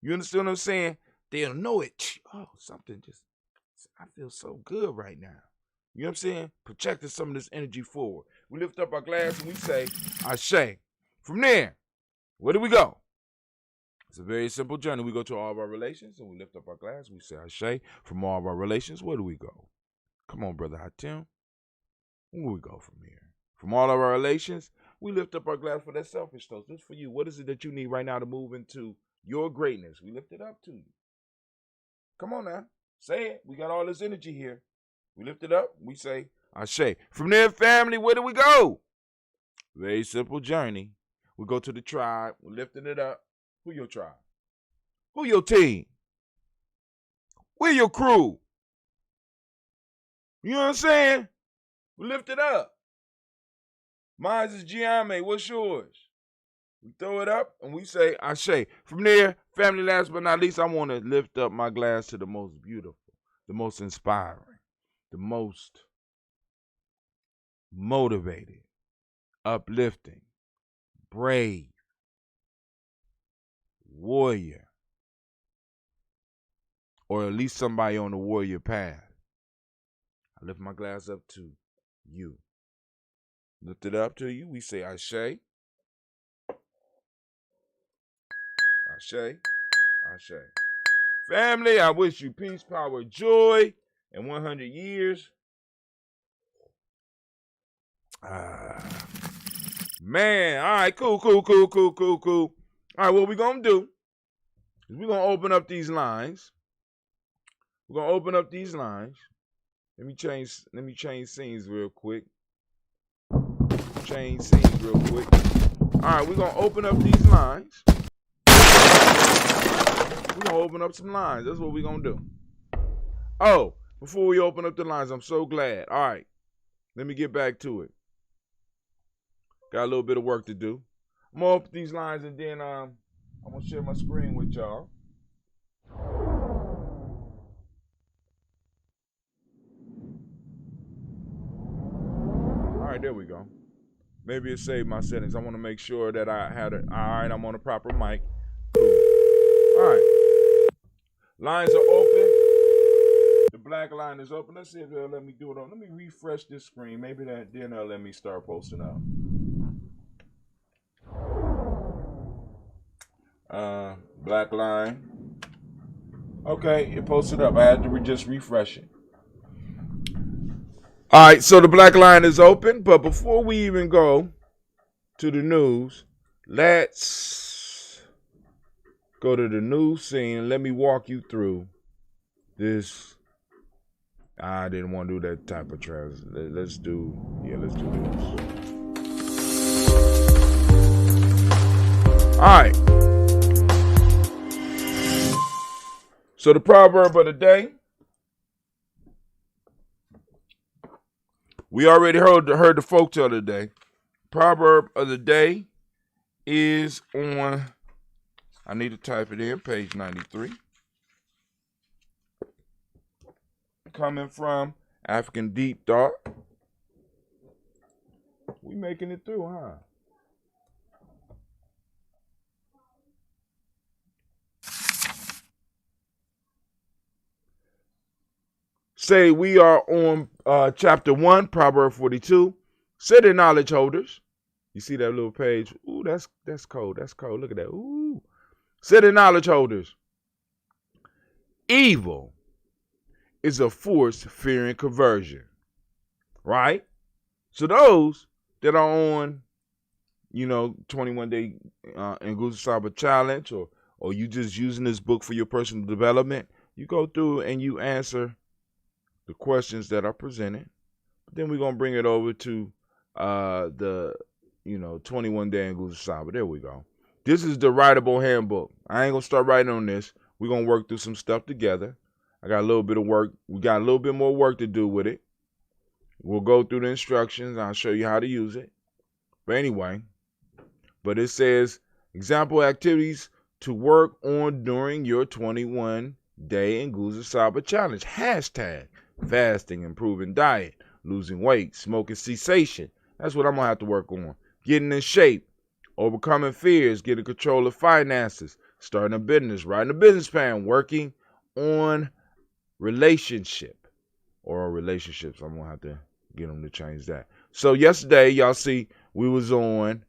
You understand what I'm saying? They'll know it. Oh, I feel so good right now. You know what I'm saying? Projecting some of this energy forward. We lift up our glass and we say, Ashe. From there, where do we go? It's a very simple journey. We go to all of our relations and we lift up our glass. We say, Ashe. From all of our relations, where do we go? Come on, Brother Hatim. Where do we go from here? From all of our relations, we lift up our glass for that selfish toast. This for you. What is it that you need right now to move into your greatness? We lift it up to you. Come on now. Say it. We got all this energy here. We lift it up. We say, Ashe. From there, family, where do we go? Very simple journey. We go to the tribe. We're lifting it up. Who your tribe? Who your team? Where your crew? You know what I'm saying? We lift it up. Mine is Gye-Nyame. What's yours? We throw it up and we say, Ashe. From there, family, last but not least, I want to lift up my glass to the most beautiful, the most inspiring, the most motivated, uplifting, brave, warrior, or at least somebody on the warrior path. I lift my glass up to you. Lift it up to you. We say Ashe. Ashe. Ashe. Family, I wish you peace, power, joy, and 100 years. Man, all right, cool. All right, what we're going to do is we're going to open up these lines. Let me change scenes real quick. All right, we're going to open up these lines. We're going to open up some lines. That's what we're going to do. Oh, before we open up the lines, I'm so glad. All right, let me get back to it. Got a little bit of work to do. I'm going to open these lines and then I'm going to share my screen with y'all. All right, there we go. Maybe it saved my settings. I want to make sure that I had it. All right, I'm on a proper mic. Cool. All right. Lines are open. The black line is open. Let's see if they'll let me do it on. Let me refresh this screen. Maybe then they'll let me start posting up. Black line. Okay, it posted up. I had to just refresh it. All right, so the black line is open, but before we even go to the news, let's go to the news scene and let me walk you through this. I didn't want to do that type of translation. Let's do this. All right. So the proverb of the day. We already heard the folktale today. Proverb of the day is on, I need to type it in, page 93. Coming from African Deep Thought. We making it through, huh? Say we are on chapter 1, Proverb 42. Say the knowledge holders. You see that little page? Ooh, that's cold. That's cold. Look at that. Ooh. Say the knowledge holders. Evil is a force fearing conversion. Right? So those that are on, 21 day Nguzo Saba challenge or or you just using this book for your personal development, you go through and you answer the questions that are presented. Then we're going to bring it over to the 21 Day in Nguzo Saba. There we go. This is the writable handbook. I ain't going to start writing on this. We're going to work through some stuff together. I got a little bit of work. We got a little bit more work to do with it. We'll go through the instructions. I'll show you how to use it. But anyway, it says example activities to work on during your 21 Day in Nguzo Saba challenge. Hashtag fasting, improving diet, losing weight, smoking cessation. That's what I'm going to have to work on. Getting in shape, overcoming fears, getting control of finances, starting a business, writing a business plan, working on relationship or relationships. I'm going to have to get them to change that. So yesterday, y'all see, we was on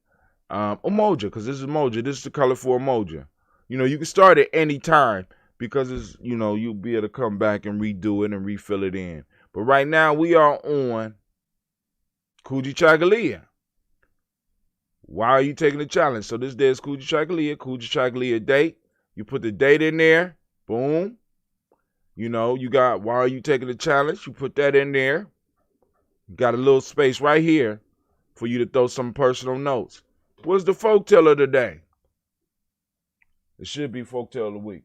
emoji, because this is emoji. This is the color for emoji. You can start at any time because it's, you'll be able to come back and redo it and refill it in. But right now, we are on Kujichagulia. Why are you taking the challenge? So this day is Kujichagulia date. You put the date in there. Boom. You got, why are you taking the challenge? You put that in there. You got a little space right here for you to throw some personal notes. What's the folktale of the day? It should be folktale of the week.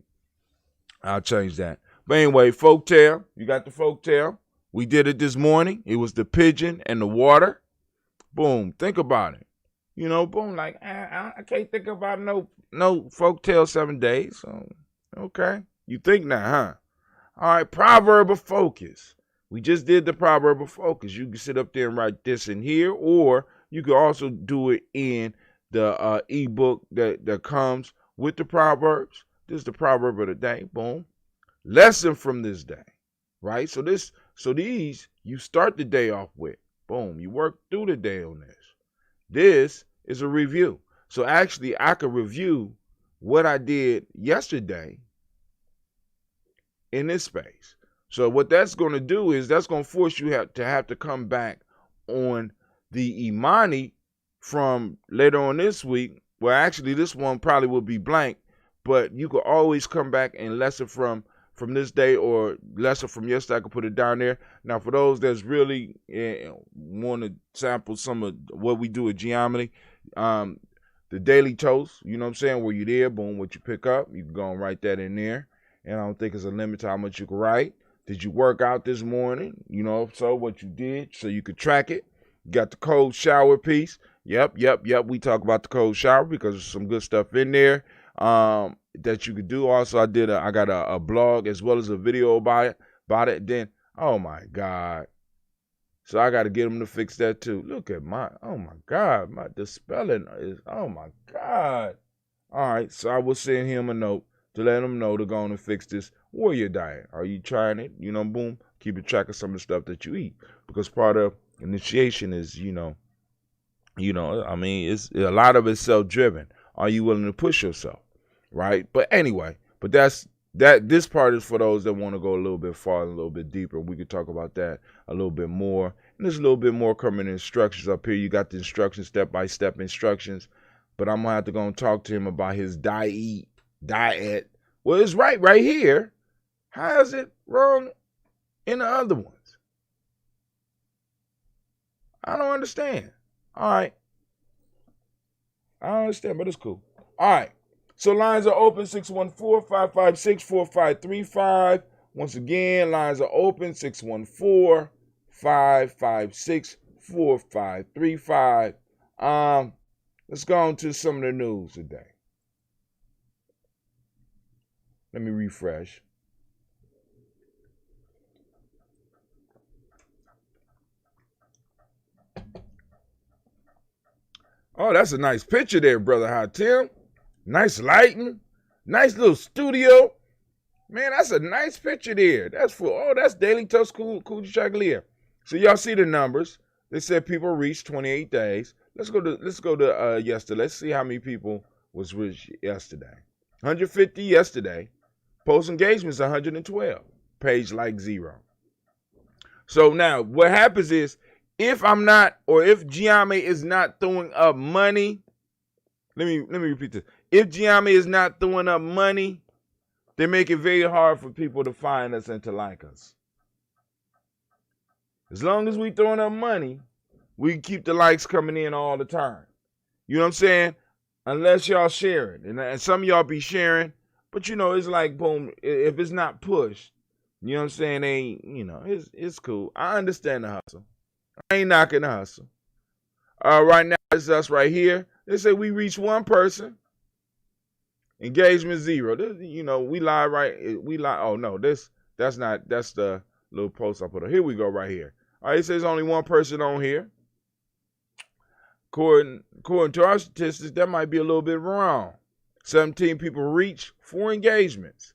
I'll change that. But anyway, folktale. You got the folktale. We did it this morning. It was the pigeon and the water. Boom. Think about it. Boom. Like, I can't think about no folktale 7 days. So, okay. You think now, huh? All right. Proverb of focus. We just did the proverb of focus. You can sit up there and write this in here, or you can also do it in the ebook that comes with the proverbs. This is the proverb of the day. Boom. Lesson from this day. Right? So these you start the day off with. Boom. You work through the day on this. This is a review. So actually I could review what I did yesterday in this space. So what that's going to do is that's going to force you to have to come back on the Imani from later on this week. Well, actually, this one probably will be blank, but you could always come back and lesson from this day or lesson from yesterday. I could put it down there. Now, for those that's really want to sample some of what we do at Gye-Nyame, the daily toast, you know what I'm saying, where you're there, boom, what you pick up, you can go and write that in there. And I don't think it's a limit to how much you can write. Did you work out this morning? So what you did, so you could track it. You got the cold shower piece. Yep. We talk about the cold shower because there's some good stuff in there that you could do. Also, I got a blog as well as a video about it. Then, oh my God. So I got to get them to fix that too. Look at oh my God, the spelling is, oh my God. All right, so I will send him a note to let him know to go on and fix this warrior diet. Are you trying it? Boom, keeping track of some of the stuff that you eat. Because part of initiation is, it's a lot of it's self-driven. Are you willing to push yourself? Right? But anyway, this part is for those that want to go a little bit farther, a little bit deeper. We could talk about that a little bit more. And there's a little bit more coming in instructions up here. You got the instructions, step-by-step instructions. But I'm going to have to go and talk to him about his diet. Well, it's right here. How is it wrong in the other ones? I don't understand. All right. I don't understand, but it's cool. All right. So lines are open, 614-556-4535. Once again, lines are open, 614-556-4535. Let's go on to some of the news today. Let me refresh. Oh, that's a nice picture there, Brother Hatim. Nice lighting. Nice little studio. Man, that's a nice picture there. That's Daily Toast Kujichagulia. So y'all see the numbers. They said people reached 28 days. Let's go to yesterday. Let's see how many people was reached yesterday. 150 yesterday. Post engagements 112. Page like 0. So now what happens is if Gye-Nyame is not throwing up money, let me repeat this. if Gye-Nyame is not throwing up money, they make it very hard for people to find us and to like us. As long as we throwing up money, we can keep the likes coming in all the time. You know what I'm saying? Unless y'all sharing. And some of y'all be sharing, but it's like, boom, if it's not pushed, you know what I'm saying, it's cool. I understand the hustle. I ain't knocking the hustle. Right now, it's us right here. They say we reach one person. Engagement 0. This, we live right. We live. Oh no, that's the little post I put on. Here we go right here. All right, it says only one person on here. According to our statistics, that might be a little bit wrong. 17 people reach 4 engagements.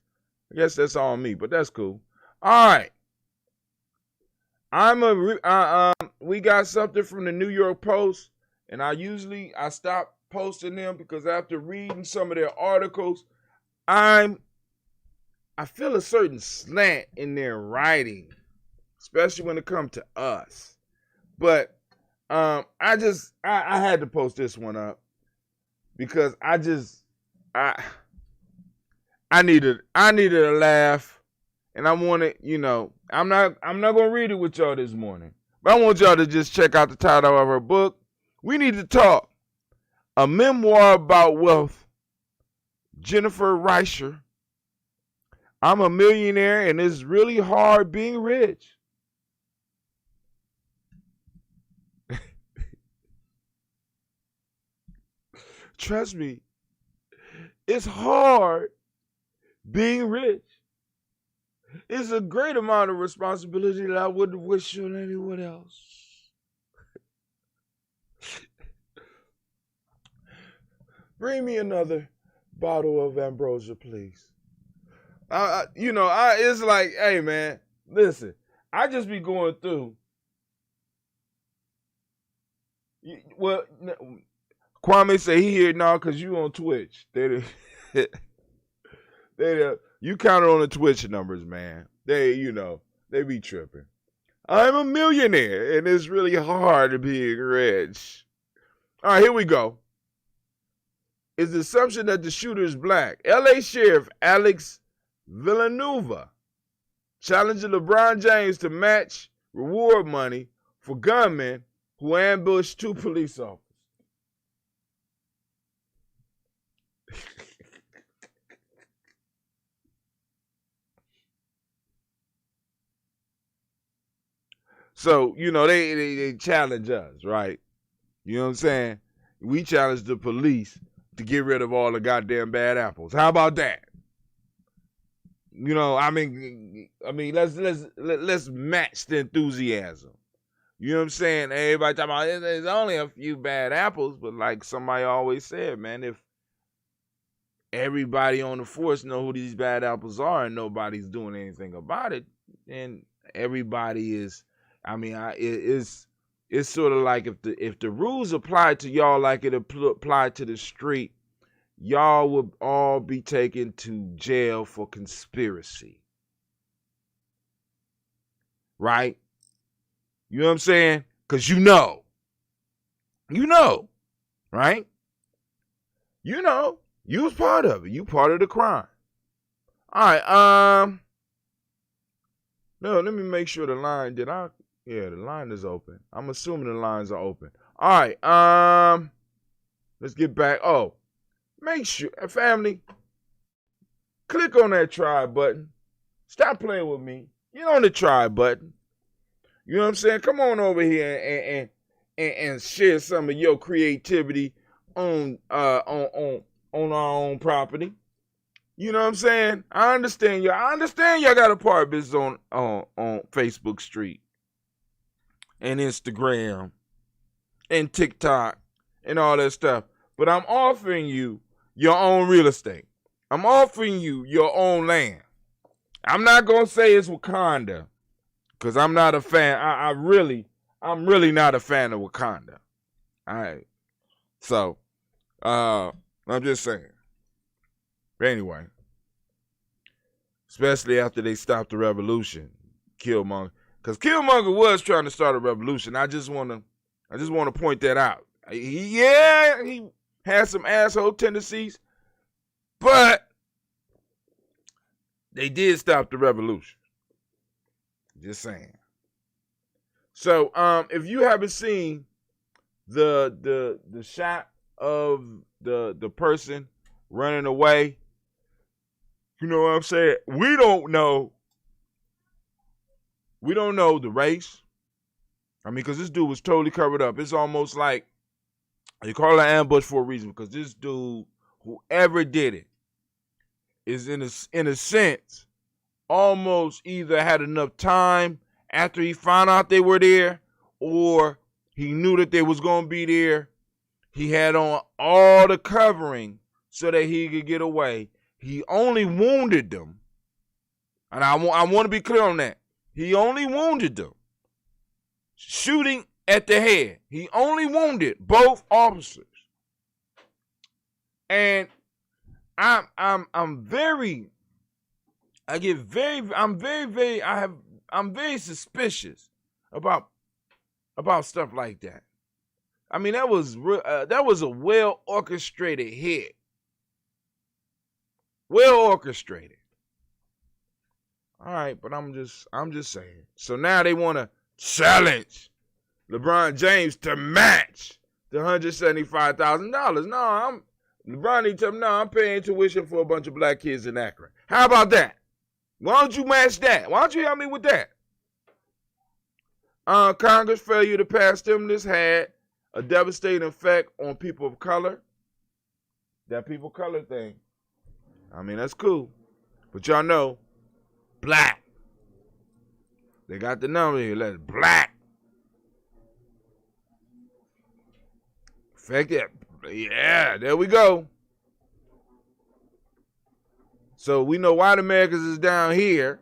I guess that's all me, but that's cool. All right. We got something from the New York Post, and I stop posting them because after reading some of their articles, I feel a certain slant in their writing, especially when it comes to us. But I had to post this one up because I needed a laugh, and I wanted, I'm not gonna read it with y'all this morning, but I want y'all to just check out the title of her book. We Need to Talk, a memoir about wealth. Jennifer Reicher. I'm a millionaire, and it's really hard being rich. Trust me, it's hard being rich. It's a great amount of responsibility that I wouldn't wish on anyone else. Bring me another bottle of ambrosia, please. It's like, hey, man, listen, I just be going through. Well, Kwame say he here now because you on Twitch. You counted on the Twitch numbers, man. They be tripping. I'm a millionaire, and it's really hard to be rich. All right, here we go. It's the assumption that the shooter is black. L.A. Sheriff Alex Villanueva challenging LeBron James to match reward money for gunmen who ambushed 2 police officers. So, they challenge us, right? You know what I'm saying? We challenge the police to get rid of all the goddamn bad apples. How about that? Let's match the enthusiasm. You know what I'm saying? Everybody talking about there's only a few bad apples, but like somebody always said, man, if everybody on the force know who these bad apples are and nobody's doing anything about it, then everybody is. It's sort of like if the rules apply to y'all like it applied to the street, y'all would all be taken to jail for conspiracy. Right? You know what I'm saying? Because you know, right? You was part of it. You part of the crime. All right, no, let me make sure the line, the line is open. I'm assuming the lines are open. All right, let's get back. Oh, make sure, family, click on that try button. Stop playing with me. Get on the try button. You know what I'm saying? Come on over here and share some of your creativity on our own property. You know what I'm saying? I understand y'all got apartments on Facebook Street and Instagram and TikTok and all that stuff. But I'm offering you your own real estate. I'm offering you your own land. I'm not gonna say it's Wakanda, because I'm not a fan. I'm really not a fan of Wakanda. All right. So, I'm just saying. But anyway, especially after they stopped the revolution, Killmonger, because Killmonger was trying to start a revolution. I just want to point that out. He had some asshole tendencies, But they did stop the revolution. Just saying. So, if you haven't seen the shot of the person running away, you know what I'm saying? We don't know the race. I mean, because this dude was totally covered up. It's almost like you call it an ambush for a reason, because this dude, whoever did it, is in a sense almost either had enough time after he found out they were there, or he knew that they was going to be there. He had on all the covering so that he could get away. He only wounded them. And I want to be clear on that. He only wounded them. Shooting at the head. He only wounded both officers. And I'm very suspicious about stuff like that. I mean, that was a well orchestrated hit. Well orchestrated. All right, but I'm just saying. So now they want to challenge LeBron James to match the $175,000. No, LeBron need to tell him, no, I'm paying tuition for a bunch of black kids in Akron. How about that? Why don't you match that? Why don't you help me with that? Congress failure to pass stimulus had a devastating effect on people of color. That people of color thing. I mean, that's cool. But y'all know, black. They got the number here. Let's black. Affect it. Yeah, there we go. So we know white Americans is down here.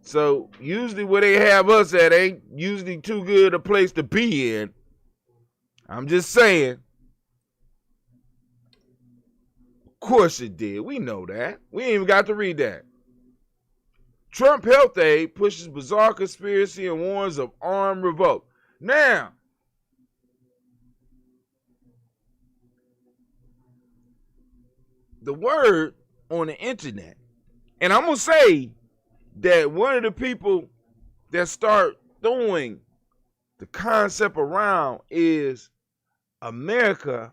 So usually where they have us at ain't usually too good a place to be in. I'm just saying. Of course it did. We know that. We ain't even got to read that. Trump health aide pushes bizarre conspiracy and warns of armed revolt. Now, the word on the internet, and I'm going to say that one of the people that start throwing the concept around is America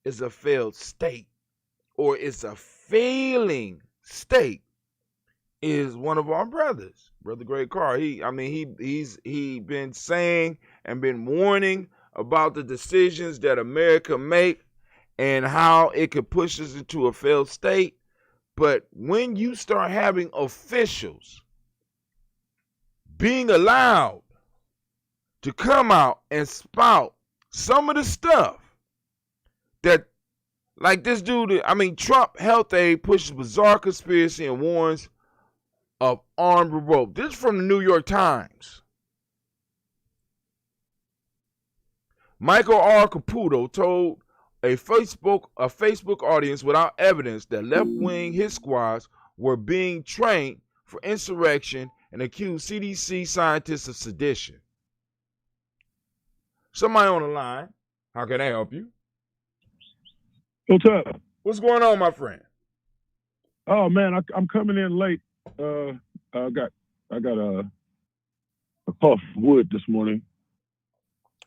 is a failed state, or it's a failing state, is one of our brothers, Brother Great Carr. He's been saying and been warning about the decisions that America make and how it could push us into a failed state. But when you start having officials being allowed to come out and spout some of the stuff that, like this dude, Trump health aide pushes bizarre conspiracy and warns of armed revolt. This is from the New York Times. Michael R. Caputo told a Facebook audience without evidence that left-wing hit squads were being trained for insurrection and accused CDC scientists of sedition. Somebody on the line. How can I help you? What's up? What's going on, my friend? Oh man, I'm coming in late. I got a call from wood this morning.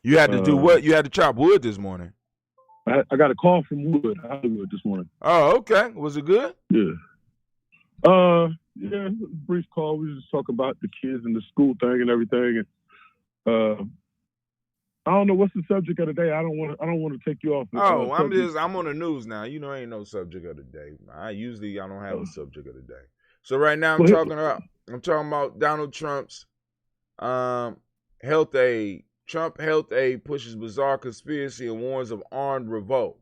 You had to do what? You had to chop wood this morning. I got a call from Wood, Hollywood, this morning. Oh, okay. Was it good? Yeah. Yeah, it was a brief call. We just talk about the kids and the school thing and everything. And I don't know what's the subject of the day. I don't want to take you off. I'm on the news now. You know, ain't no subject of the day. I don't have a subject of the day. So right now I'm talking about Donald Trump's health aide. Trump health aide pushes bizarre conspiracy and warns of armed revolt.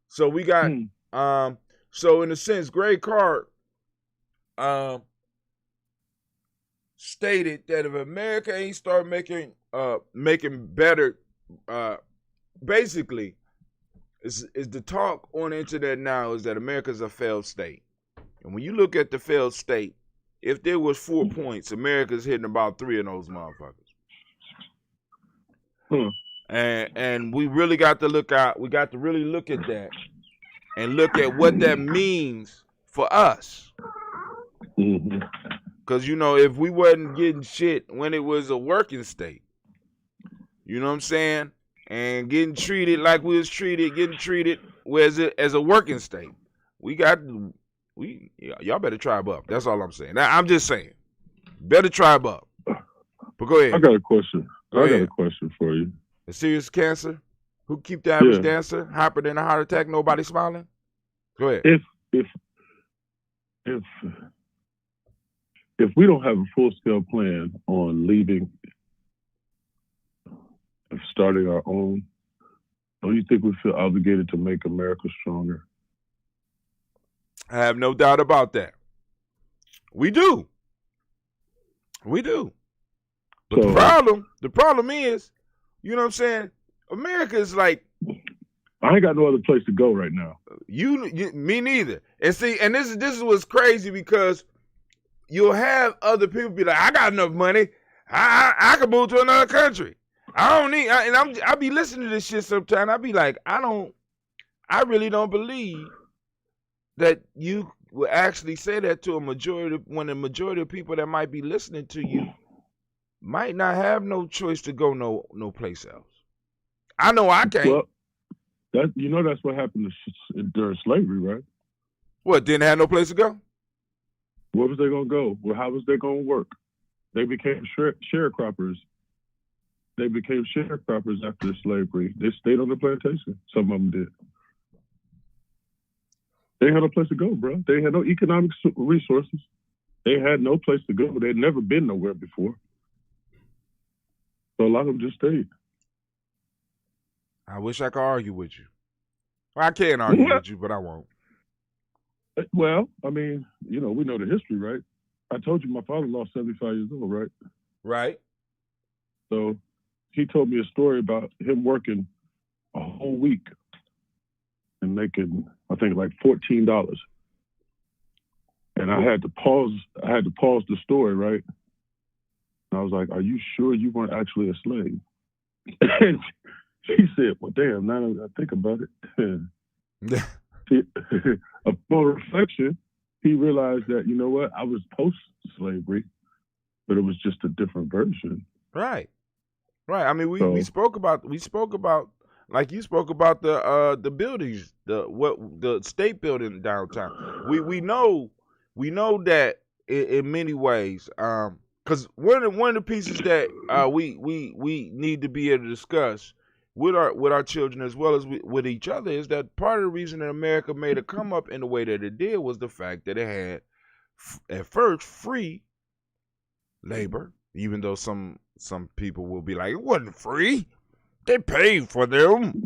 So we got so in a sense, Greg Carr stated that if America ain't start making better, basically is the talk on the internet now is that America's a failed state. And when you look at the failed state, if there was 4 points, America's hitting about 3 of those motherfuckers. And we really got to look out. We got to really look at that and look at what that means for us. Because, you know, if we wasn't getting shit when it was a working state, you know what I'm saying? And getting treated like we was treated, getting treated as a working state. Y'all better tribe up. That's all I'm saying. Now, I'm just saying. Better tribe up. But go ahead. I got a question. Go ahead. Got a question for you. A serious cancer? Who keep the average dancer hyper than a heart attack? Nobody smiling? Go ahead. If we don't have a full-scale plan on leaving and starting our own, don't you think we feel obligated to make America stronger? I have no doubt about that. We do. We do. But the problem is, you know what I'm saying? America is like, I ain't got no other place to go right now. Me neither. And see, and this is what's crazy, because you'll have other people be like, I got enough money. I can move to another country. I don't need, I be listening to this shit sometimes. I be like, I really don't believe that you will actually say that to when the majority of people that might be listening to you might not have no choice to go no place else. I know I can't. Well, that's what happened during slavery, right? What, didn't have no place to go? Where was they going to go? Well, how was they going to work? They became sharecroppers. They became sharecroppers after slavery. They stayed on the plantation. Some of them did. They had no place to go, bro. They had no economic resources. They had no place to go. They'd never been nowhere before. So a lot of them just stayed. I wish I could argue with you. Well, I can argue with you, but I won't. Well, I mean, you know, we know the history, right? I told you my father-in-law 75 years old, right? Right. So he told me a story about him working a whole week and making, I think, like $14. And I had to pause the story, right? And I was like, are you sure you weren't actually a slave? And he said, well, damn, now that I think about it. Upon reflection, he realized that, you know what, I was post-slavery, but it was just a different version. Right. I mean, we spoke about like you spoke about the buildings, the state building downtown. We know that in many ways, because one of the pieces that we need to be able to discuss with our children as well as with each other is that part of the reason that America made a come up in the way that it did was the fact that it had at first free labor, even though some people will be like, it wasn't free. They paid for them.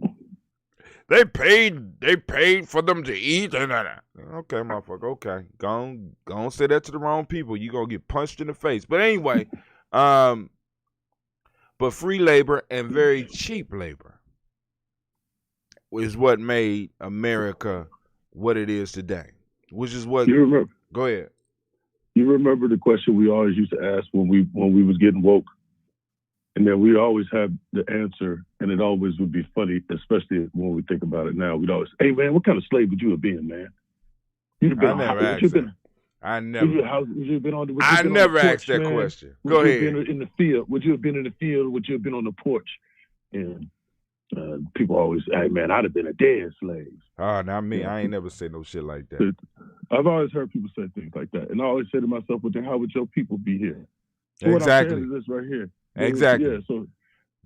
They paid for them to eat. Okay, motherfucker. Okay, go on say that to the wrong people. You're gonna get punched in the face. But anyway, but free labor and very cheap labor is what made America what it is today. Which is what you remember. Go ahead. You remember the question we always used to ask when we was getting woke? And then we always have the answer, and it always would be funny, especially when we think about it now. We'd always, hey man, what kind of slave would you have been, man? You'd have been. I never asked that. I never asked that question. Go ahead. Would you have been in the field? Would you have been in the field? Would you have been on the porch? And people always, hey man, I'd have been a dead slave. Oh, not me. I ain't never said no shit like that. I've always heard people say things like that, and I always say to myself, "Well, then how would your people be here?" So exactly. What I'm saying is this right here. Exactly. Yeah. So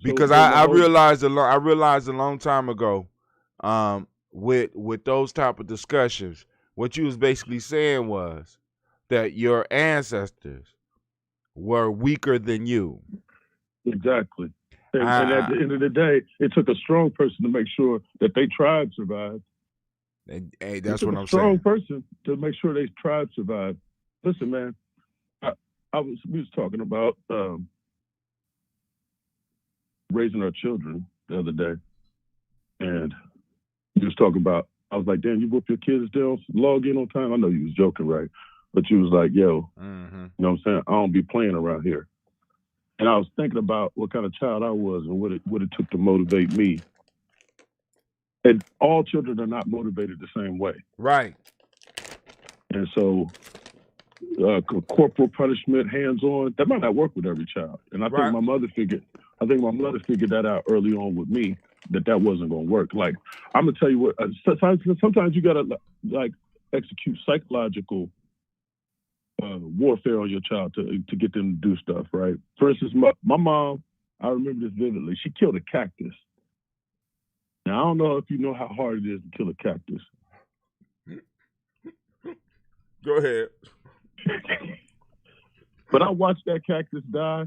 because I realized a long time ago, with those type of discussions, what you was basically saying was that your ancestors were weaker than you. Exactly. And at the end of the day, it took a strong person to make sure that their tribe survived. Hey, that's what I'm saying. A strong person to make sure their tribe survived. Listen, man, we was talking about raising our children the other day, and you was talking about, I was like, damn, you whoop your kids down, log in on time? I know you was joking, right? But you was like, yo, you know what I'm saying? I don't be playing around here. And I was thinking about what kind of child I was and what it took to motivate me And all children are not motivated the same way. Right. And so corporal punishment, hands-on, that might not work with every child. And I think my mother figured that out early on with me, that wasn't going to work. Like, I'm going to tell you what, sometimes you got to like execute psychological warfare on your child to get them to do stuff, right? For instance, my mom, I remember this vividly. She killed a cactus. Now, I don't know if you know how hard it is to kill a cactus. Go ahead. But I watched that cactus die,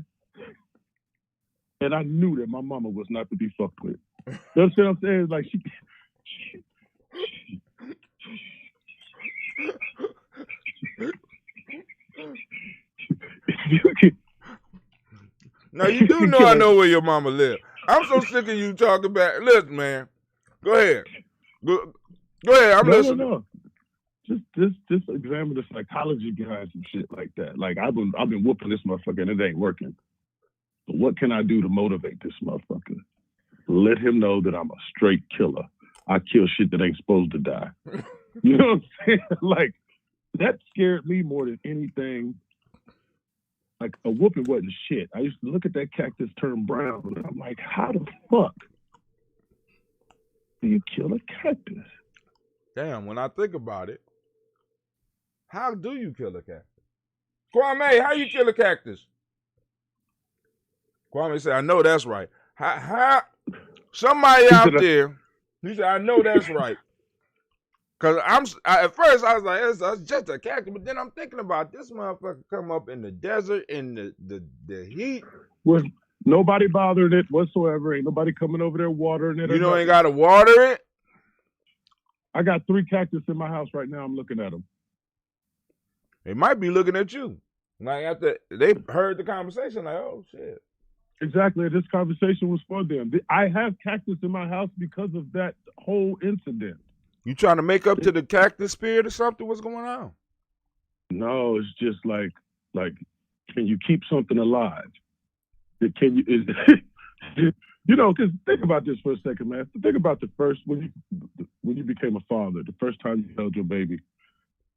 and I knew that my mama was not to be fucked with. You know what I'm saying? Like, Now, you do know I know where your mama live. I'm so sick of you talking about. Listen, man. Go ahead. Go ahead. I'm listening. No. Just examine the psychology behind some shit like that. Like, I've been whooping this motherfucker and it ain't working. But what can I do to motivate this motherfucker? Let him know that I'm a straight killer. I kill shit that ain't supposed to die. You know what I'm saying? Like, that scared me more than anything. Like, a whooping wasn't shit. I used to look at that cactus turn brown, and I'm like, how the fuck do you kill a cactus? Damn, when I think about it, how do you kill a cactus? Kwame, how you kill a cactus? Kwame said, I know that's right. How somebody out there, he said, I know that's right. Because at first I was like, it's just a cactus, but then I'm thinking about this motherfucker come up in the desert in the heat. Well, nobody bothering it whatsoever. Ain't nobody coming over there watering it. You ain't got to water it? I got 3 cactus in my house right now. I'm looking at them. They might be looking at you. Like, after they heard the conversation, like, oh, shit. Exactly. This conversation was for them. I have cactus in my house because of that whole incident. You trying to make up to the cactus spirit or something? What's going on? No, it's just like, can you keep something alive? Can you, you know, because think about this for a second, man. Think about the first, when you became a father, the first time you held your baby.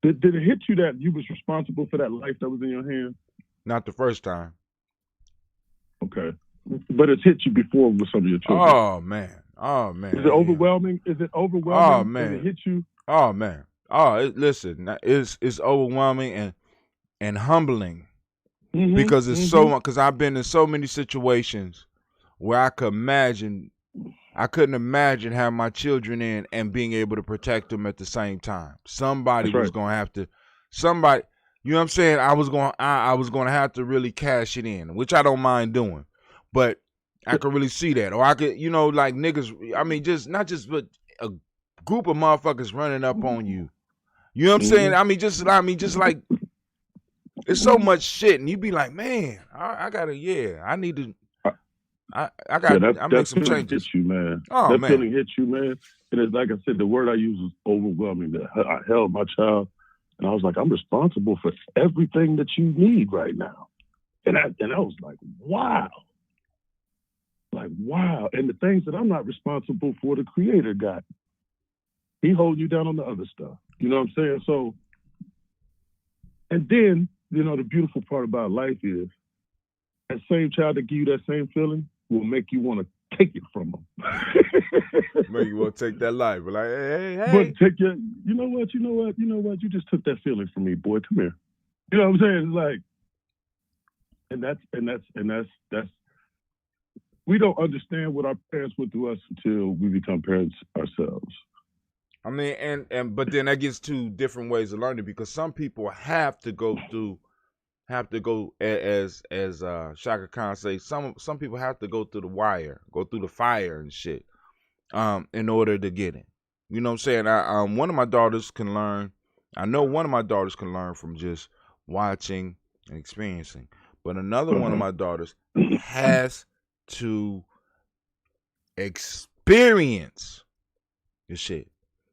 Did it hit you that you was responsible for that life that was in your hand? Not the first time. Okay. But it's hit you before with some of your children. Oh, man. Is it overwhelming? Is it overwhelming? Oh, man. Does it hit you? Oh, man. Listen, it's overwhelming and humbling because it's because I've been in so many situations where I couldn't imagine having my children in and being able to protect them at the same time. Somebody was going to have to, you know what I'm saying? I was going to have to really cash it in, which I don't mind doing, but I could really see that. Or I could, you know, like niggas, I mean, but a group of motherfuckers running up on you. You know what I'm saying? I mean, just like, it's so much shit. And you be like, man, I need to, I make some changes. Hit you, man. Oh, that man. feeling hits you, man. And it's like I said, the word I use was overwhelming. I held my child, and I was like, I'm responsible for everything that you need right now. And I was like, wow. Like, wow. And the things that I'm not responsible for, the Creator got. He holding you down on the other stuff. You know what I'm saying? So, and then, you know, the beautiful part about life is that same child that give you that same feeling will make you want to take it from them. Make you want to take that life. But like, hey. But take your, you know what? You just took that feeling from me, boy. Come here. You know what I'm saying? It's like, and that's, we don't understand what our parents went through us until we become parents ourselves. I mean, but then that gets to different ways of learning because some people have to go as Shaka Khan say, some people have to go through the wire, go through the fire and shit, in order to get it. You know what I'm saying? One of my daughters can learn. I know one of my daughters can learn from just watching and experiencing, but another one of my daughters has to experience the shit.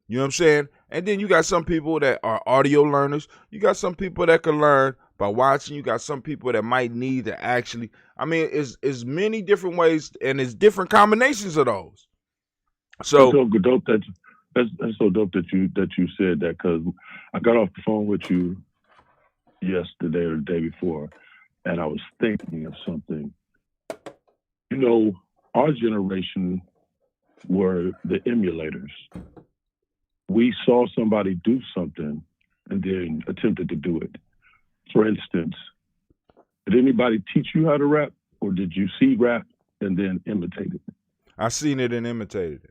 You know what I'm saying? And then you got some people that are audio learners. You got some people that can learn by watching. You got some people that might need to actually, I mean, it's many different ways and it's different combinations of those. So that's so dope that you said that, because I got off the phone with you yesterday or the day before, and I was thinking of something. You know, our generation were the emulators. We saw somebody do something and then attempted to do it. For instance, did anybody teach you how to rap, or did you see rap and then imitate it? I seen it and imitated it.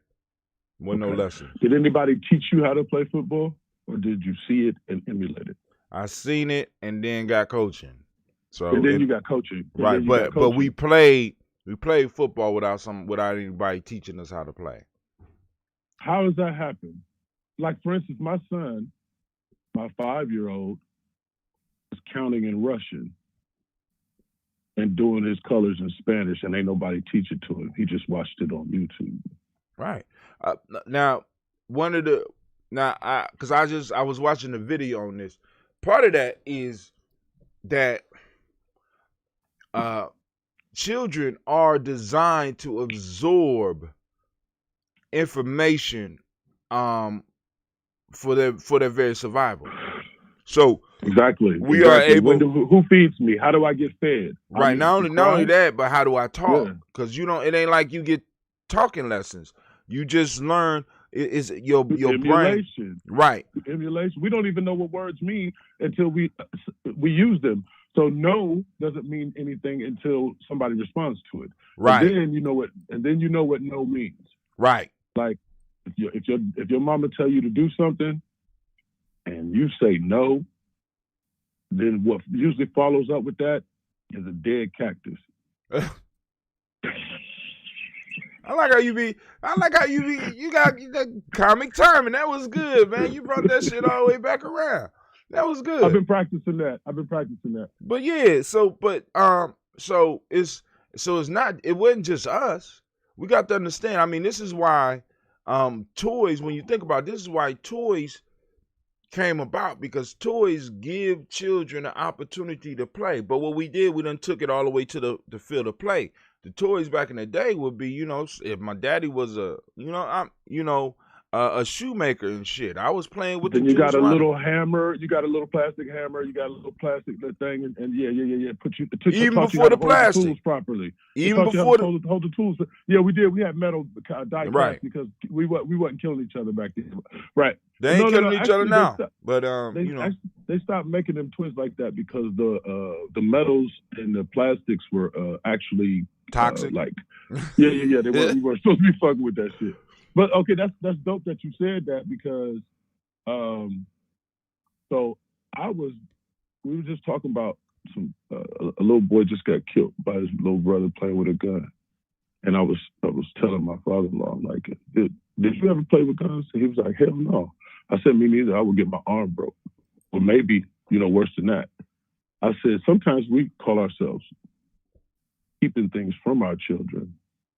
No lesson. Did anybody teach you how to play football, or did you see it and emulate it? I seen it and then got coaching. So and then you got coaching. Right, but we played football without anybody teaching us how to play. How does that happen? Like, for instance, my son, my 5-year-old, is counting in Russian and doing his colors in Spanish, and ain't nobody teach it to him. He just watched it on YouTube. Right. Now, because I was watching a video on this. Part of that is that children are designed to absorb information for their very survival. So exactly, we are able. Who feeds me? How do I get fed? Right. Not only that, but how do I talk? Because it ain't like you get talking lessons. You just learn. Is your brain, right? Emulation. We don't even know what words mean until we use them. So no doesn't mean anything until somebody responds to it. Right. And then you know what. And then you know what no means. Right. Like if your mama tell you to do something, and you say no, then what usually follows up with that is a dead cactus. I like how you be. You got comic timing. That was good, man. You brought that shit all the way back around. That was good. I've been practicing that. But yeah, so it's not. It wasn't just us. We got to understand. I mean, this is why toys. When you think about it, this is why toys came about, because toys give children an opportunity to play. But what we did, we done took it all the way to the field of play. The toys back in the day would be, if my daddy was a shoemaker and shit, I was playing with. Then you got a little hammer, you got a little plastic hammer, you got a little plastic thing, and yeah. Even before the plastic, tools properly. Even before hold the tools. Yeah, we did. We had metal die right, because we wasn't killing each other back then. Right. They ain't killing each other now. But they stopped making them toys like that because the metals and the plastics were actually toxic. They we weren't supposed to be fucking with that shit. But okay, that's dope that you said that, because so we were just talking about a little boy just got killed by his little brother playing with a gun, and I was telling my father-in-law, I'm like, did you ever play with guns? And he was like, hell no. I said, me neither. I would get my arm broke, or maybe worse than that. I said, sometimes we call ourselves keeping things from our children,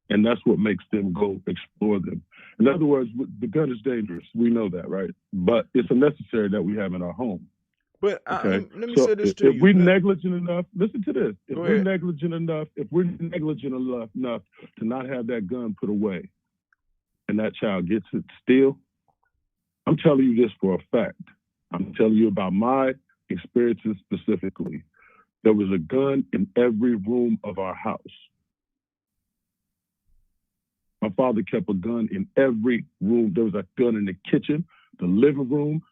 and that's what makes them go explore them. In other words, the gun is dangerous. We know that, right? But it's a necessary that we have in our home. But okay? Let me say this to you. If we're negligent enough, listen to this. If we're negligent enough to not have that gun put away, and that child gets it still, I'm telling you this for a fact. I'm telling you about my experiences specifically. There was a gun in every room of our house. My father kept a gun in every room. There was a gun in the kitchen, the living room,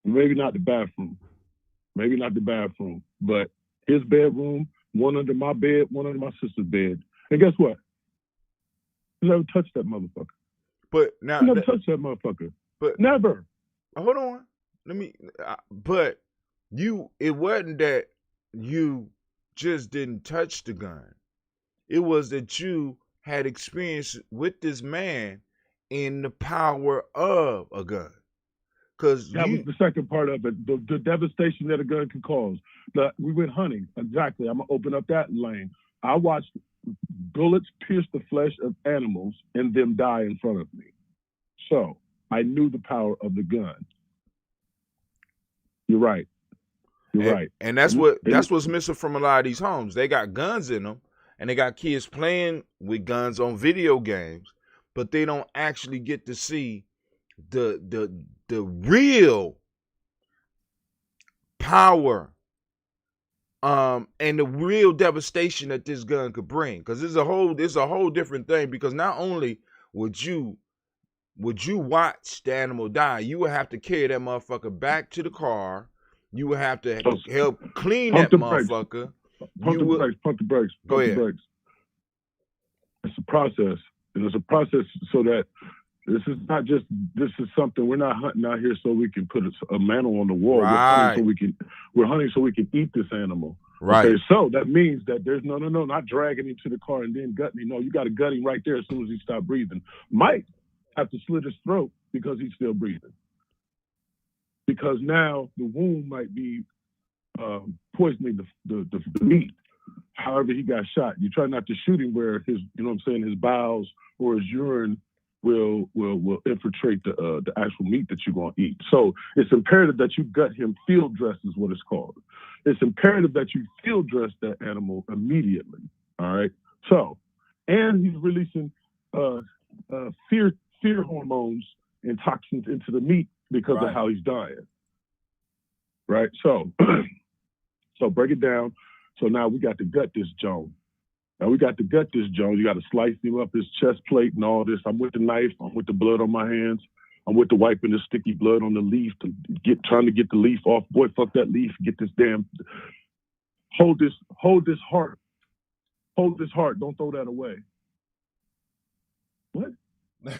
maybe not the bathroom, but his bedroom, one under my bed, one under my sister's bed. And guess what? He never touched that motherfucker. But now, he never touched that motherfucker. But never. Hold on. But it wasn't that you just didn't touch the gun. It was that you had experience with this man in the power of a gun. Because that was the second part of it, the devastation that a gun can cause. We went hunting. Exactly. I'm going to open up that lane. I watched bullets pierce the flesh of animals and them die in front of me. So I knew the power of the gun. You're right. Right. And that's what's missing from a lot of these homes. They got guns in them, and they got kids playing with guns on video games, but they don't actually get to see the real power and the real devastation that this gun could bring. Because it's a whole different thing. Because not only would you watch the animal die, you would have to carry that motherfucker back to the car. You would have to help clean that motherfucker. Pump the brakes. Go ahead. It's a process. And it's a process so that this is something, we're not hunting out here so we can put a mantle on the wall. Right. We're hunting so we can eat this animal. Right. Okay, so that means that there's not dragging him to the car and then gutting him. No, you got to gut him right there as soon as he stops breathing. Might have to slit his throat because he's still breathing. Because now the wound might be poisoning the meat. However he got shot. You try not to shoot him where his bowels or his urine will infiltrate the actual meat that you're going to eat. So it's imperative that you gut him field dress is what it's called. It's imperative that you field dress that animal immediately. All right. So, and he's releasing fear hormones and toxins into the meat because of how he's dying. Right. So, so break it down. So now we got to gut this Joan. You got to slice him up, his chest plate and all this. I'm with the knife. I'm with the blood on my hands. I'm with the wiping the sticky blood on the leaf trying to get the leaf off. Boy, fuck that leaf. Get this damn. Hold this heart. Hold this heart. Don't throw that away. What? The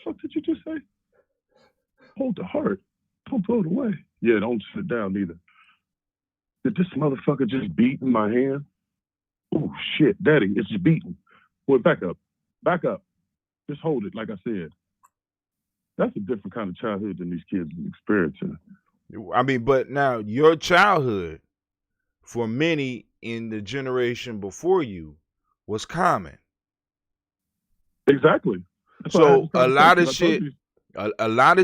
fuck did you just say? Hold the heart. Don't throw it away. Yeah, don't sit down either. Did this motherfucker just beat in my hand? Oh, shit, Daddy, it's just beating. Boy, back up. Just hold it, like I said. That's a different kind of childhood than these kids are experiencing. I mean, but now your childhood, for many in the generation before you, was common. Exactly. So a lot of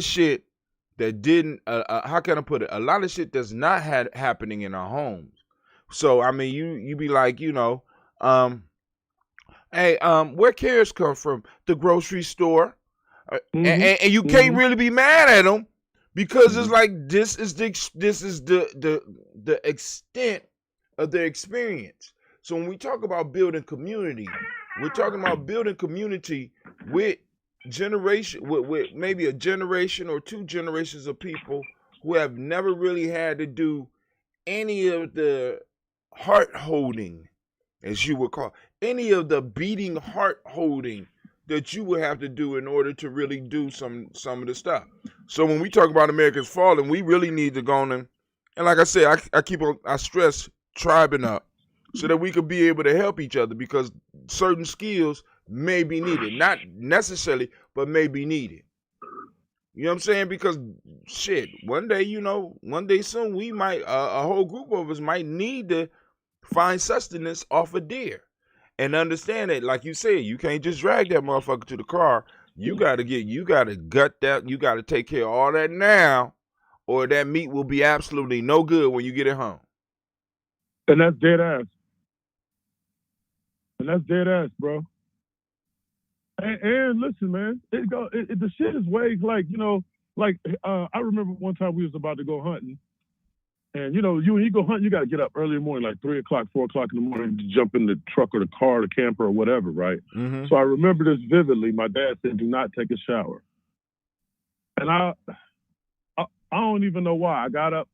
shit that didn't, how can I put it? A lot of shit that's not happening in our homes. So, I mean, you be like, hey, where carrots come from? The grocery store. And you can't really be mad at them because it's like, this is the extent of their experience. So when we talk about building community, we're talking about building community with with maybe a generation or two generations of people who have never really had to do any of the heart holding, as you would call, any of the beating heart holding that you would have to do in order to really do some of the stuff. So when we talk about America's falling, we really need to go on and like I said, I stress tribing up so that we could be able to help each other because certain skills may be needed, not necessarily, but may be needed. You know what I'm saying? Because shit, one day soon we might, a whole group of us might need to find sustenance off a deer and understand that, like you said, you can't just drag that motherfucker to the car. You gotta gut that. You gotta take care of all that now, or that meat will be absolutely no good when you get it home. And that's dead ass. Bro. And listen, man, the shit is way like, I remember one time we was about to go hunting. And, when you go hunting, you got to get up early in the morning, like 3 o'clock, 4 o'clock in the morning, to jump in the truck or the car or the camper or whatever, right? Mm-hmm. So I remember this vividly. My dad said, do not take a shower. And I don't even know why. I got up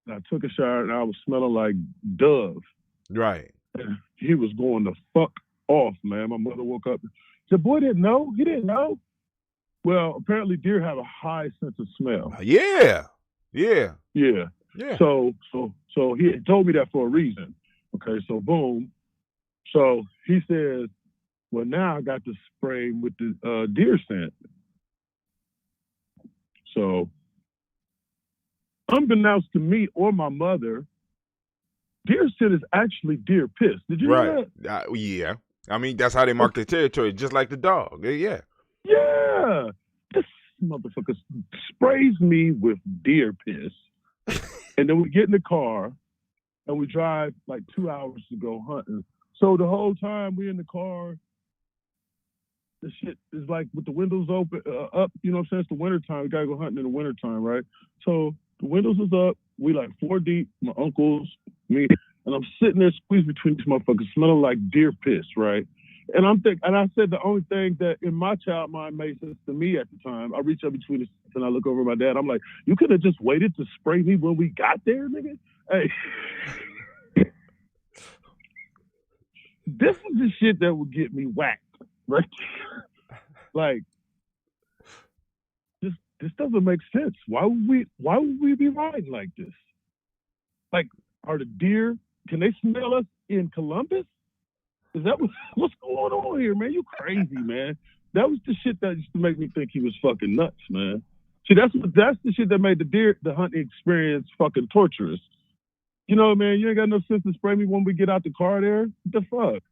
and I took a shower and I was smelling like Dove. Right. And he was going the fuck off, man. My mother woke up. The boy didn't know. He didn't know. Well, apparently deer have a high sense of smell. Yeah. So he had told me that for a reason. Okay, so boom. So he says, well, now I got to spray him with the deer scent. So unbeknownst to me or my mother, deer scent is actually deer piss. Did you know that? Yeah. I mean, that's how they mark their territory, just like the dog. Yeah. Yeah. This motherfucker sprays me with deer piss. And then we get in the car and we drive like 2 hours to go hunting. So the whole time we in the car, the shit is like with the windows open up. You know what I'm saying? It's the wintertime. We gotta go hunting in the wintertime, right? So the windows is up. We like 4 deep. My uncles, me, and I'm sitting there squeezed between these motherfuckers, smelling like deer piss, right? And I said the only thing that in my child mind made sense to me at the time, I reach up between the seats and I look over at my dad. I'm like, you could have just waited to spray me when we got there, nigga. Hey, this is the shit that would get me whacked, right? Like, this doesn't make sense. Why would we be riding like this? Like, are the deer? Can they smell us in Columbus? Is that what's going on here, man? You crazy, man. That was the shit that used to make me think he was fucking nuts, man. See, that's the shit that made the hunting experience fucking torturous. You know, man, you ain't got no sense to spray me when we get out the car there. What the fuck?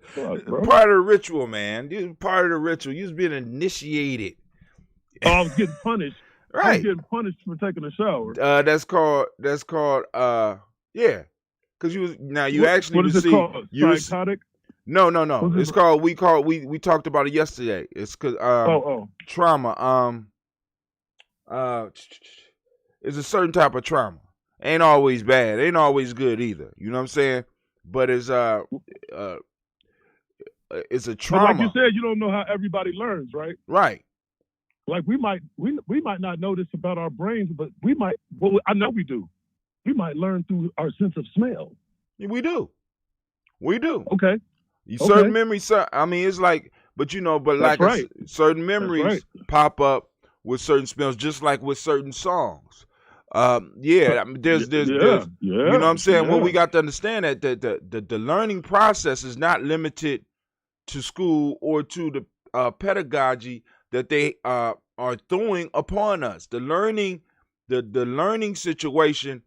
Fuck, bro. Part of the ritual, man. You part of the ritual. You was being initiated. Oh, I was getting punished. Right. I was getting punished for taking a shower. That's called yeah. Because you actually what is receive, it called? Psychotic? No. It's called we talked about it yesterday. It's cause trauma. It's a certain type of trauma. Ain't always bad. Ain't always good either. You know what I'm saying? But it's a trauma. But like you said, you don't know how everybody learns, right? Right. Like we might not know this about our brains, but we might. Well, I know we do. We might learn through our sense of smell. We do. Okay. Certain memories. I mean, it's like, but like right. Certain memories pop up with certain smells, just like with certain songs. There's you know what I'm saying? Well, we got to understand that the learning process is not limited to school or to the pedagogy that they are throwing upon us. The learning situation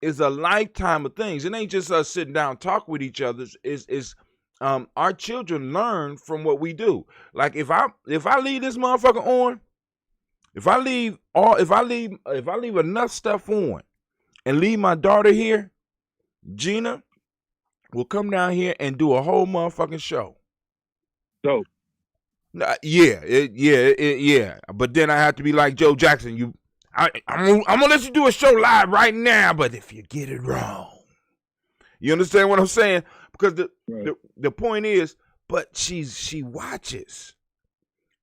is a lifetime of things. It ain't just us sitting down talk with each other. Is our children learn from what we do. Like if I leave this motherfucker on, if I leave enough stuff on and leave my daughter here, Gina will come down here and do a whole motherfucking show. Dope. Yeah. But then I have to be like Joe Jackson. I'm gonna let you do a show live right now, but if you get it wrong, you understand what I'm saying? Because the point is, but she watches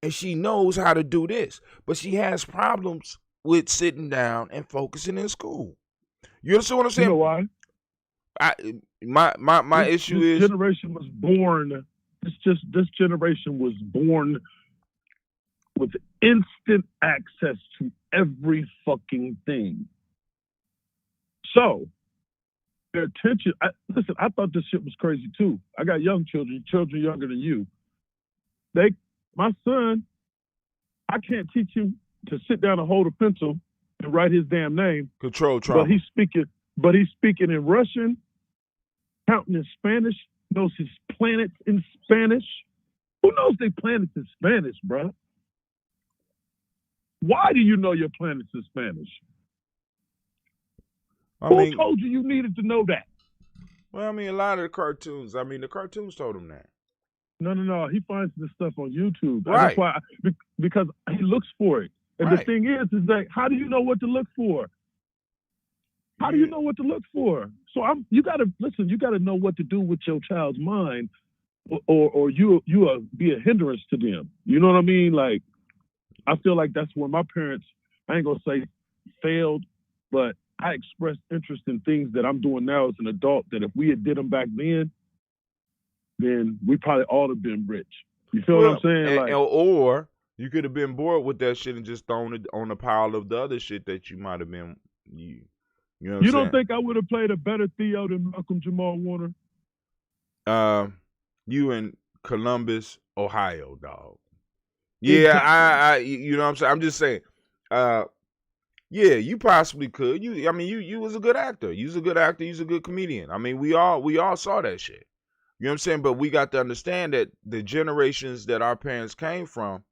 and she knows how to do this, but she has problems with sitting down and focusing in school. You understand what I'm saying? You know why? My issue is this generation was born. This generation was born with instant access to every fucking thing. So their attention. Listen, I thought this shit was crazy too. I got young children younger than you. My son, I can't teach him to sit down and hold a pencil and write his damn name. Control trauma. But he's speaking in Russian, counting in Spanish, knows his planets in Spanish. Who knows their planets in Spanish, bro? Why do you know your planets in Spanish? Who told you needed to know that? Well, I mean, a lot of the cartoons. I mean, the cartoons told him that. No. He finds this stuff on YouTube. Right. That's why, because he looks for it. And the thing is that how do you know what to look for? How do you know what to look for? So you gotta know what to do with your child's mind, or you be a hindrance to them. You know what I mean? Like, I feel like that's where my parents, I ain't gonna say failed, but I expressed interest in things that I'm doing now as an adult that if we had did them back then we probably all have been rich. You feel what I'm saying? Or you could have been bored with that shit and just thrown it on a pile of the other shit that you might have been. You know what I'm saying? Don't think I would have played a better Theo than Malcolm Jamal Warner? You in Columbus, Ohio, dog. Yeah, I you know what I'm saying? I'm just saying, yeah, you possibly could. You was a good actor. You was a good actor. You was a good comedian. I mean, we all saw that shit. You know what I'm saying? But we got to understand that the generations that our parents came from,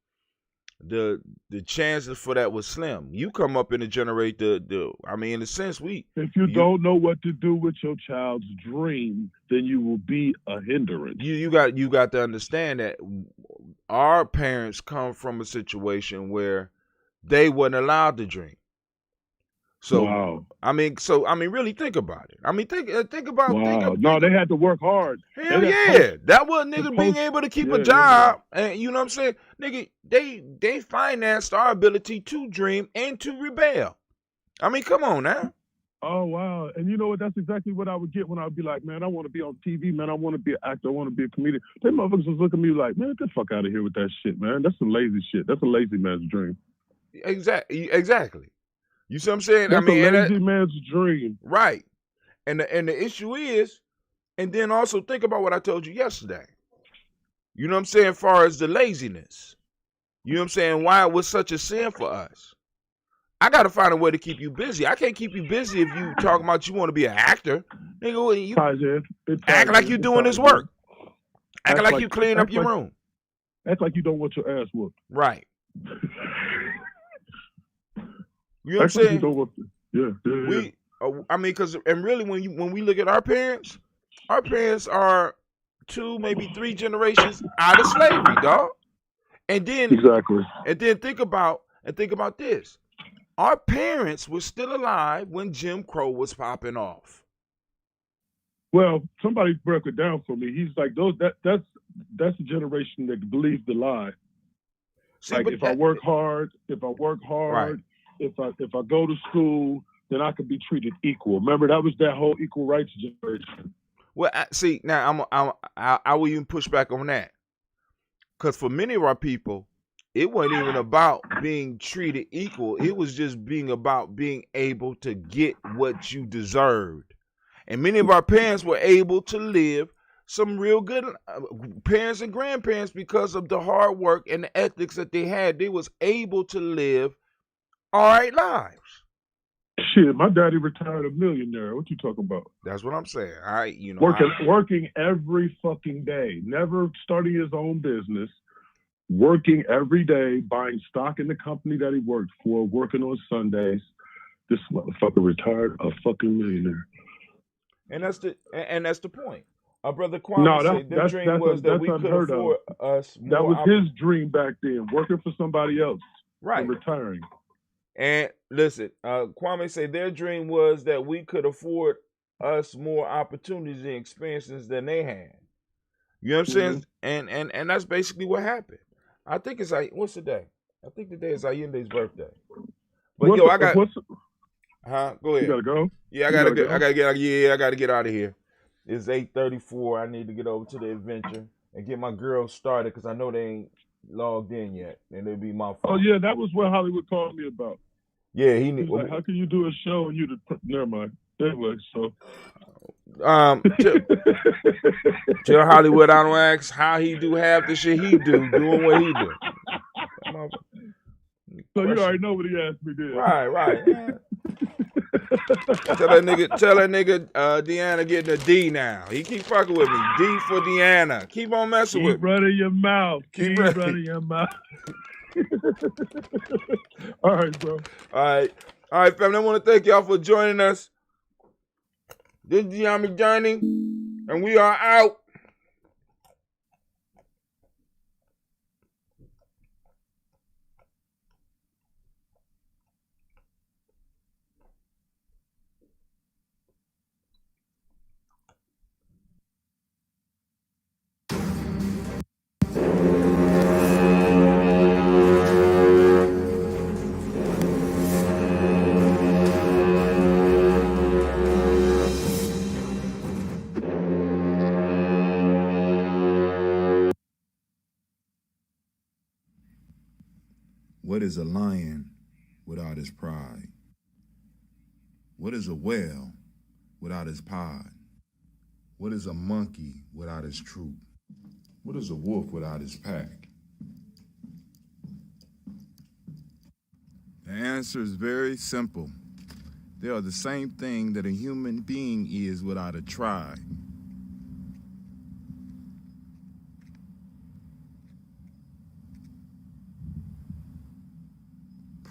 the chances for that was slim. You come up in a generate I mean, in a sense, if you don't know what to do with your child's dream, then you will be a hindrance. You got to understand that our parents come from a situation where they weren't allowed to dream. So wow. I mean, really think about it. I mean, think about. Wow. No, they had to work hard. Hell yeah, that was niggas being able to keep a job, and you know what I'm saying, nigga. They financed our ability to dream and to rebel. I mean, come on now. Oh wow, and you know what? That's exactly what I would get when I would be like, man, I want to be on TV, man. I want to be an actor. I want to be a comedian. Them motherfuckers was looking at me like, man, get the fuck out of here with that shit, man. That's some lazy shit. That's a lazy man's dream. Exactly. You see what I'm saying? That's I mean, a lazy man's dream. Right. And the issue is, and then also think about what I told you yesterday. You know what I'm saying? As far as the laziness. You know what I'm saying? Why it was such a sin for us. I got to find a way to keep you busy. I can't keep you busy if you talking about you want to be an actor. Nigga, you act like you doing this work. Act like you clean up your room. Act like you don't want your ass whooped. Right. You know what I'm saying? I mean, because really, when we look at our parents are 2, maybe 3 generations out of slavery, dog. And then And then think about this. Our parents were still alive when Jim Crow was popping off. Well, somebody broke it down for me. He's like, that's a generation that believes the lie. See, like I work hard, right. if I go to school, then I could be treated equal. Remember, that was that whole equal rights generation. Well, see, now I will even push back on that, because for many of our people, it wasn't even about being treated equal. It was just about being able to get what you deserved. And many of our parents were able to live some real good parents and grandparents because of the hard work and the ethics that they had. They was able to live all right lives. Shit, my daddy retired a millionaire. What you talking about? That's what I'm saying. Working every fucking day, never starting his own business, working every day, buying stock in the company that he worked for, working on Sundays. This motherfucker retired a fucking millionaire. And that's the point. Our brother Kwame said their dream was that we could afford us more. That was his dream back then, working for somebody else, right? And retiring. And listen, Kwame said their dream was that we could afford us more opportunities and experiences than they had. You know what I'm saying? And that's basically what happened. I think it's like, what's the day? I think the day is Allende's birthday. But go ahead. You gotta go? Yeah, I gotta get out of here. It's 8:34. I need to get over to the adventure and get my girls started because I know they ain't logged in yet, and it'll be my fault. Oh yeah, that was what Hollywood called me about. Yeah, he was like, how can you do a show and you never mind. Anyway, so tell Hollywood I don't ask how he do half the shit he do, doing what he do. So you already know what he asked me to. Right. Tell that nigga Deanna getting a D now. He keep fucking with me. D for Deanna. Keep on messing with me. Keep running your mouth. Keep running your mouth. All right, bro. All right, family. I want to thank y'all for joining us. This is Gye-Nyame Journey, and we are out. What is a lion without his pride? What is a whale without his pod? What is a monkey without his troop? What is a wolf without his pack? The answer is very simple. They are the same thing that a human being is without a tribe.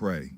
pray.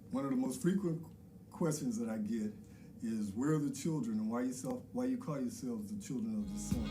One of the most frequent questions that I get is, where are the children, and why you call yourselves the children of the sun?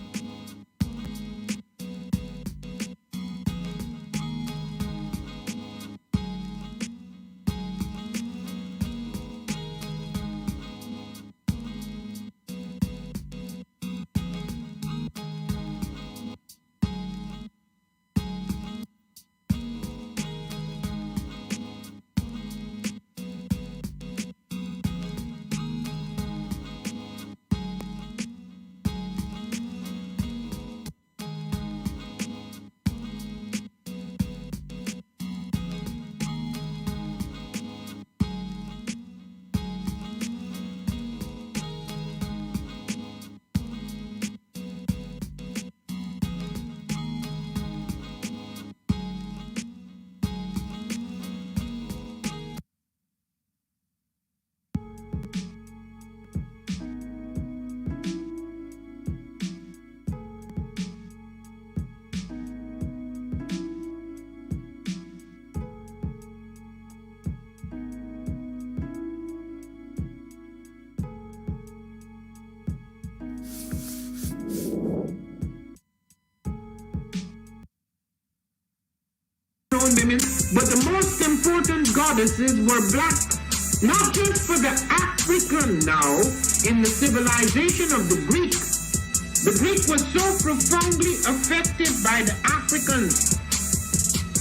Women, but the most important goddesses were black, not just for the African now in the civilization of the Greek. The Greek was so profoundly affected by the Africans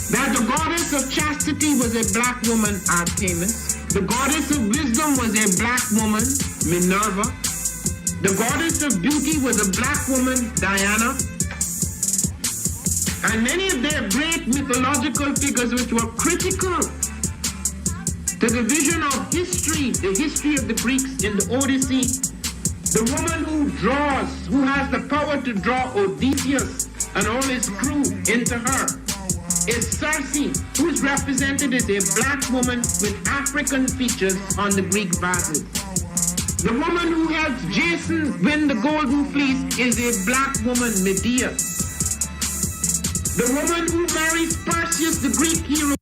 that the goddess of chastity was a black woman, Artemis. The goddess of wisdom was a black woman, Minerva. The goddess of beauty was a black woman, Diana. And many of their great mythological figures which were critical to the vision of history, the history of the Greeks in the Odyssey, the woman who has the power to draw Odysseus and all his crew into her, is Circe, who is represented as a black woman with African features on the Greek vases. The woman who helps Jason win the Golden Fleece is a black woman, Medea. The woman who marries Perseus, the Greek hero.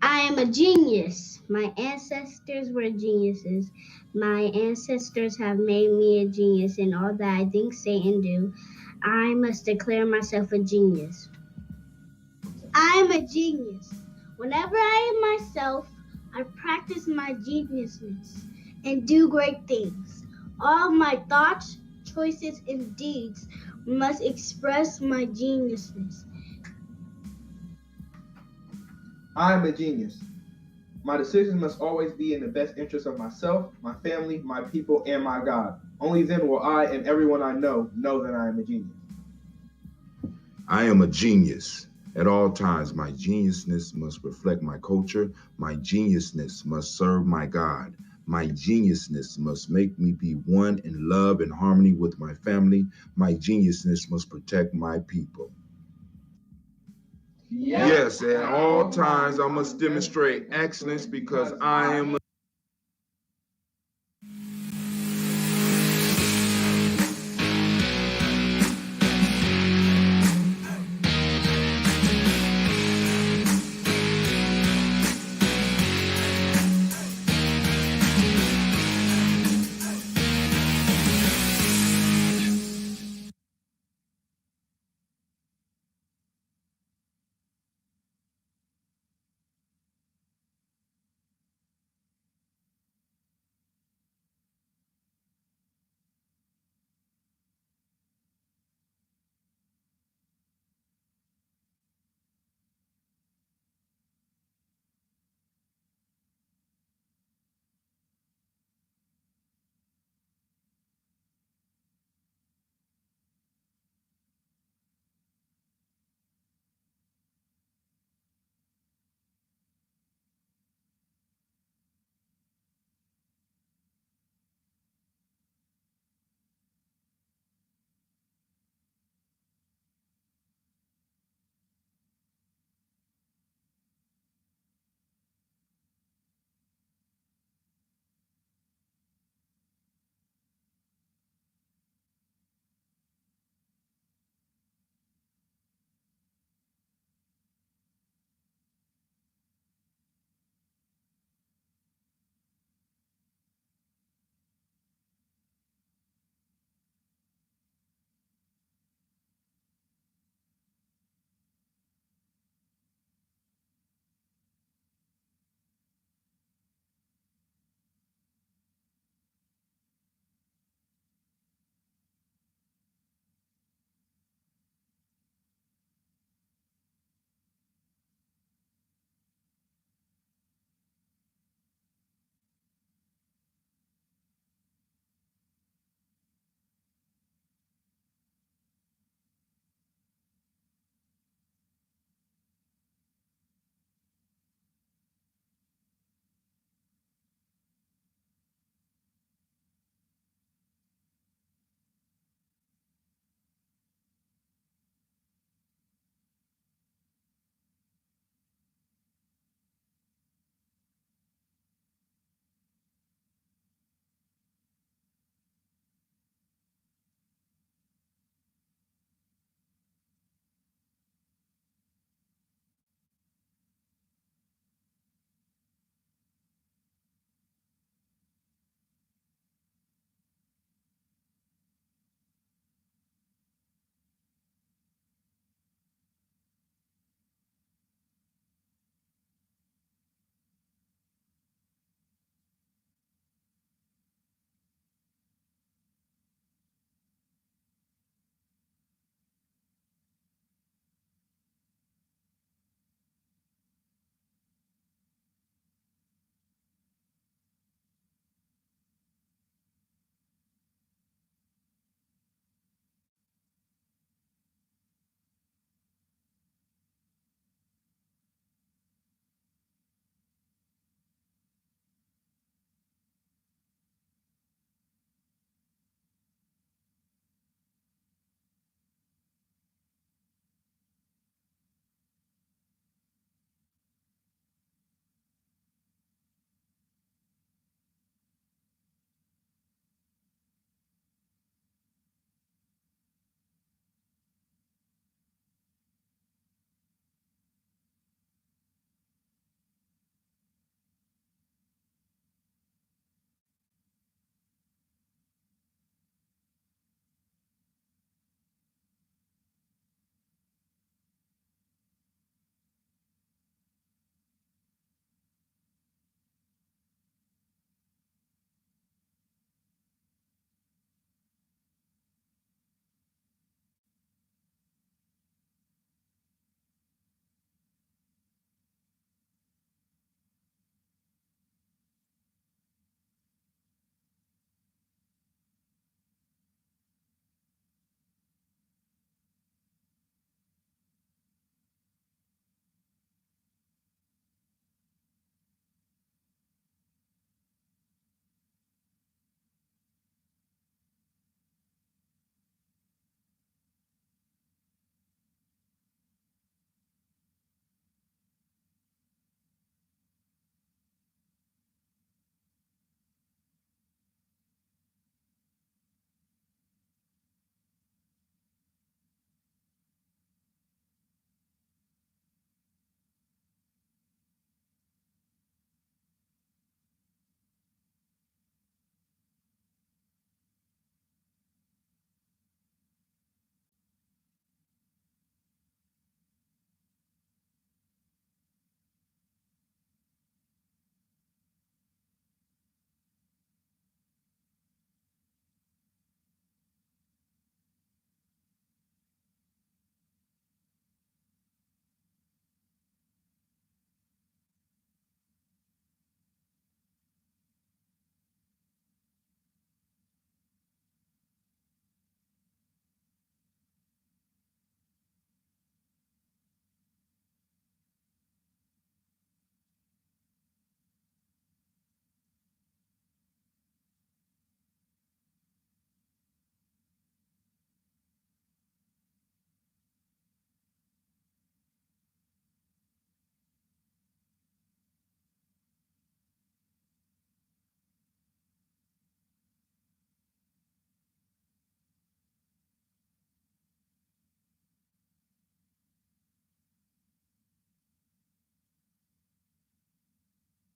I am a genius. My ancestors were geniuses. My ancestors have made me a genius in all that I think, say, and do. I must declare myself a genius. I am a genius. Whenever I am myself, I practice my geniusness and do great things. All my thoughts, choices, and deeds must express my geniusness. I am a genius. My decisions must always be in the best interest of myself, my family, my people, and my God. Only then will I and everyone I know that I am a genius. I am a genius. At all times, my geniusness must reflect my culture. My geniusness must serve my God. My geniusness must make me be one in love and harmony with my family. My geniusness must protect my people. Yes, at all times I must demonstrate excellence because I am a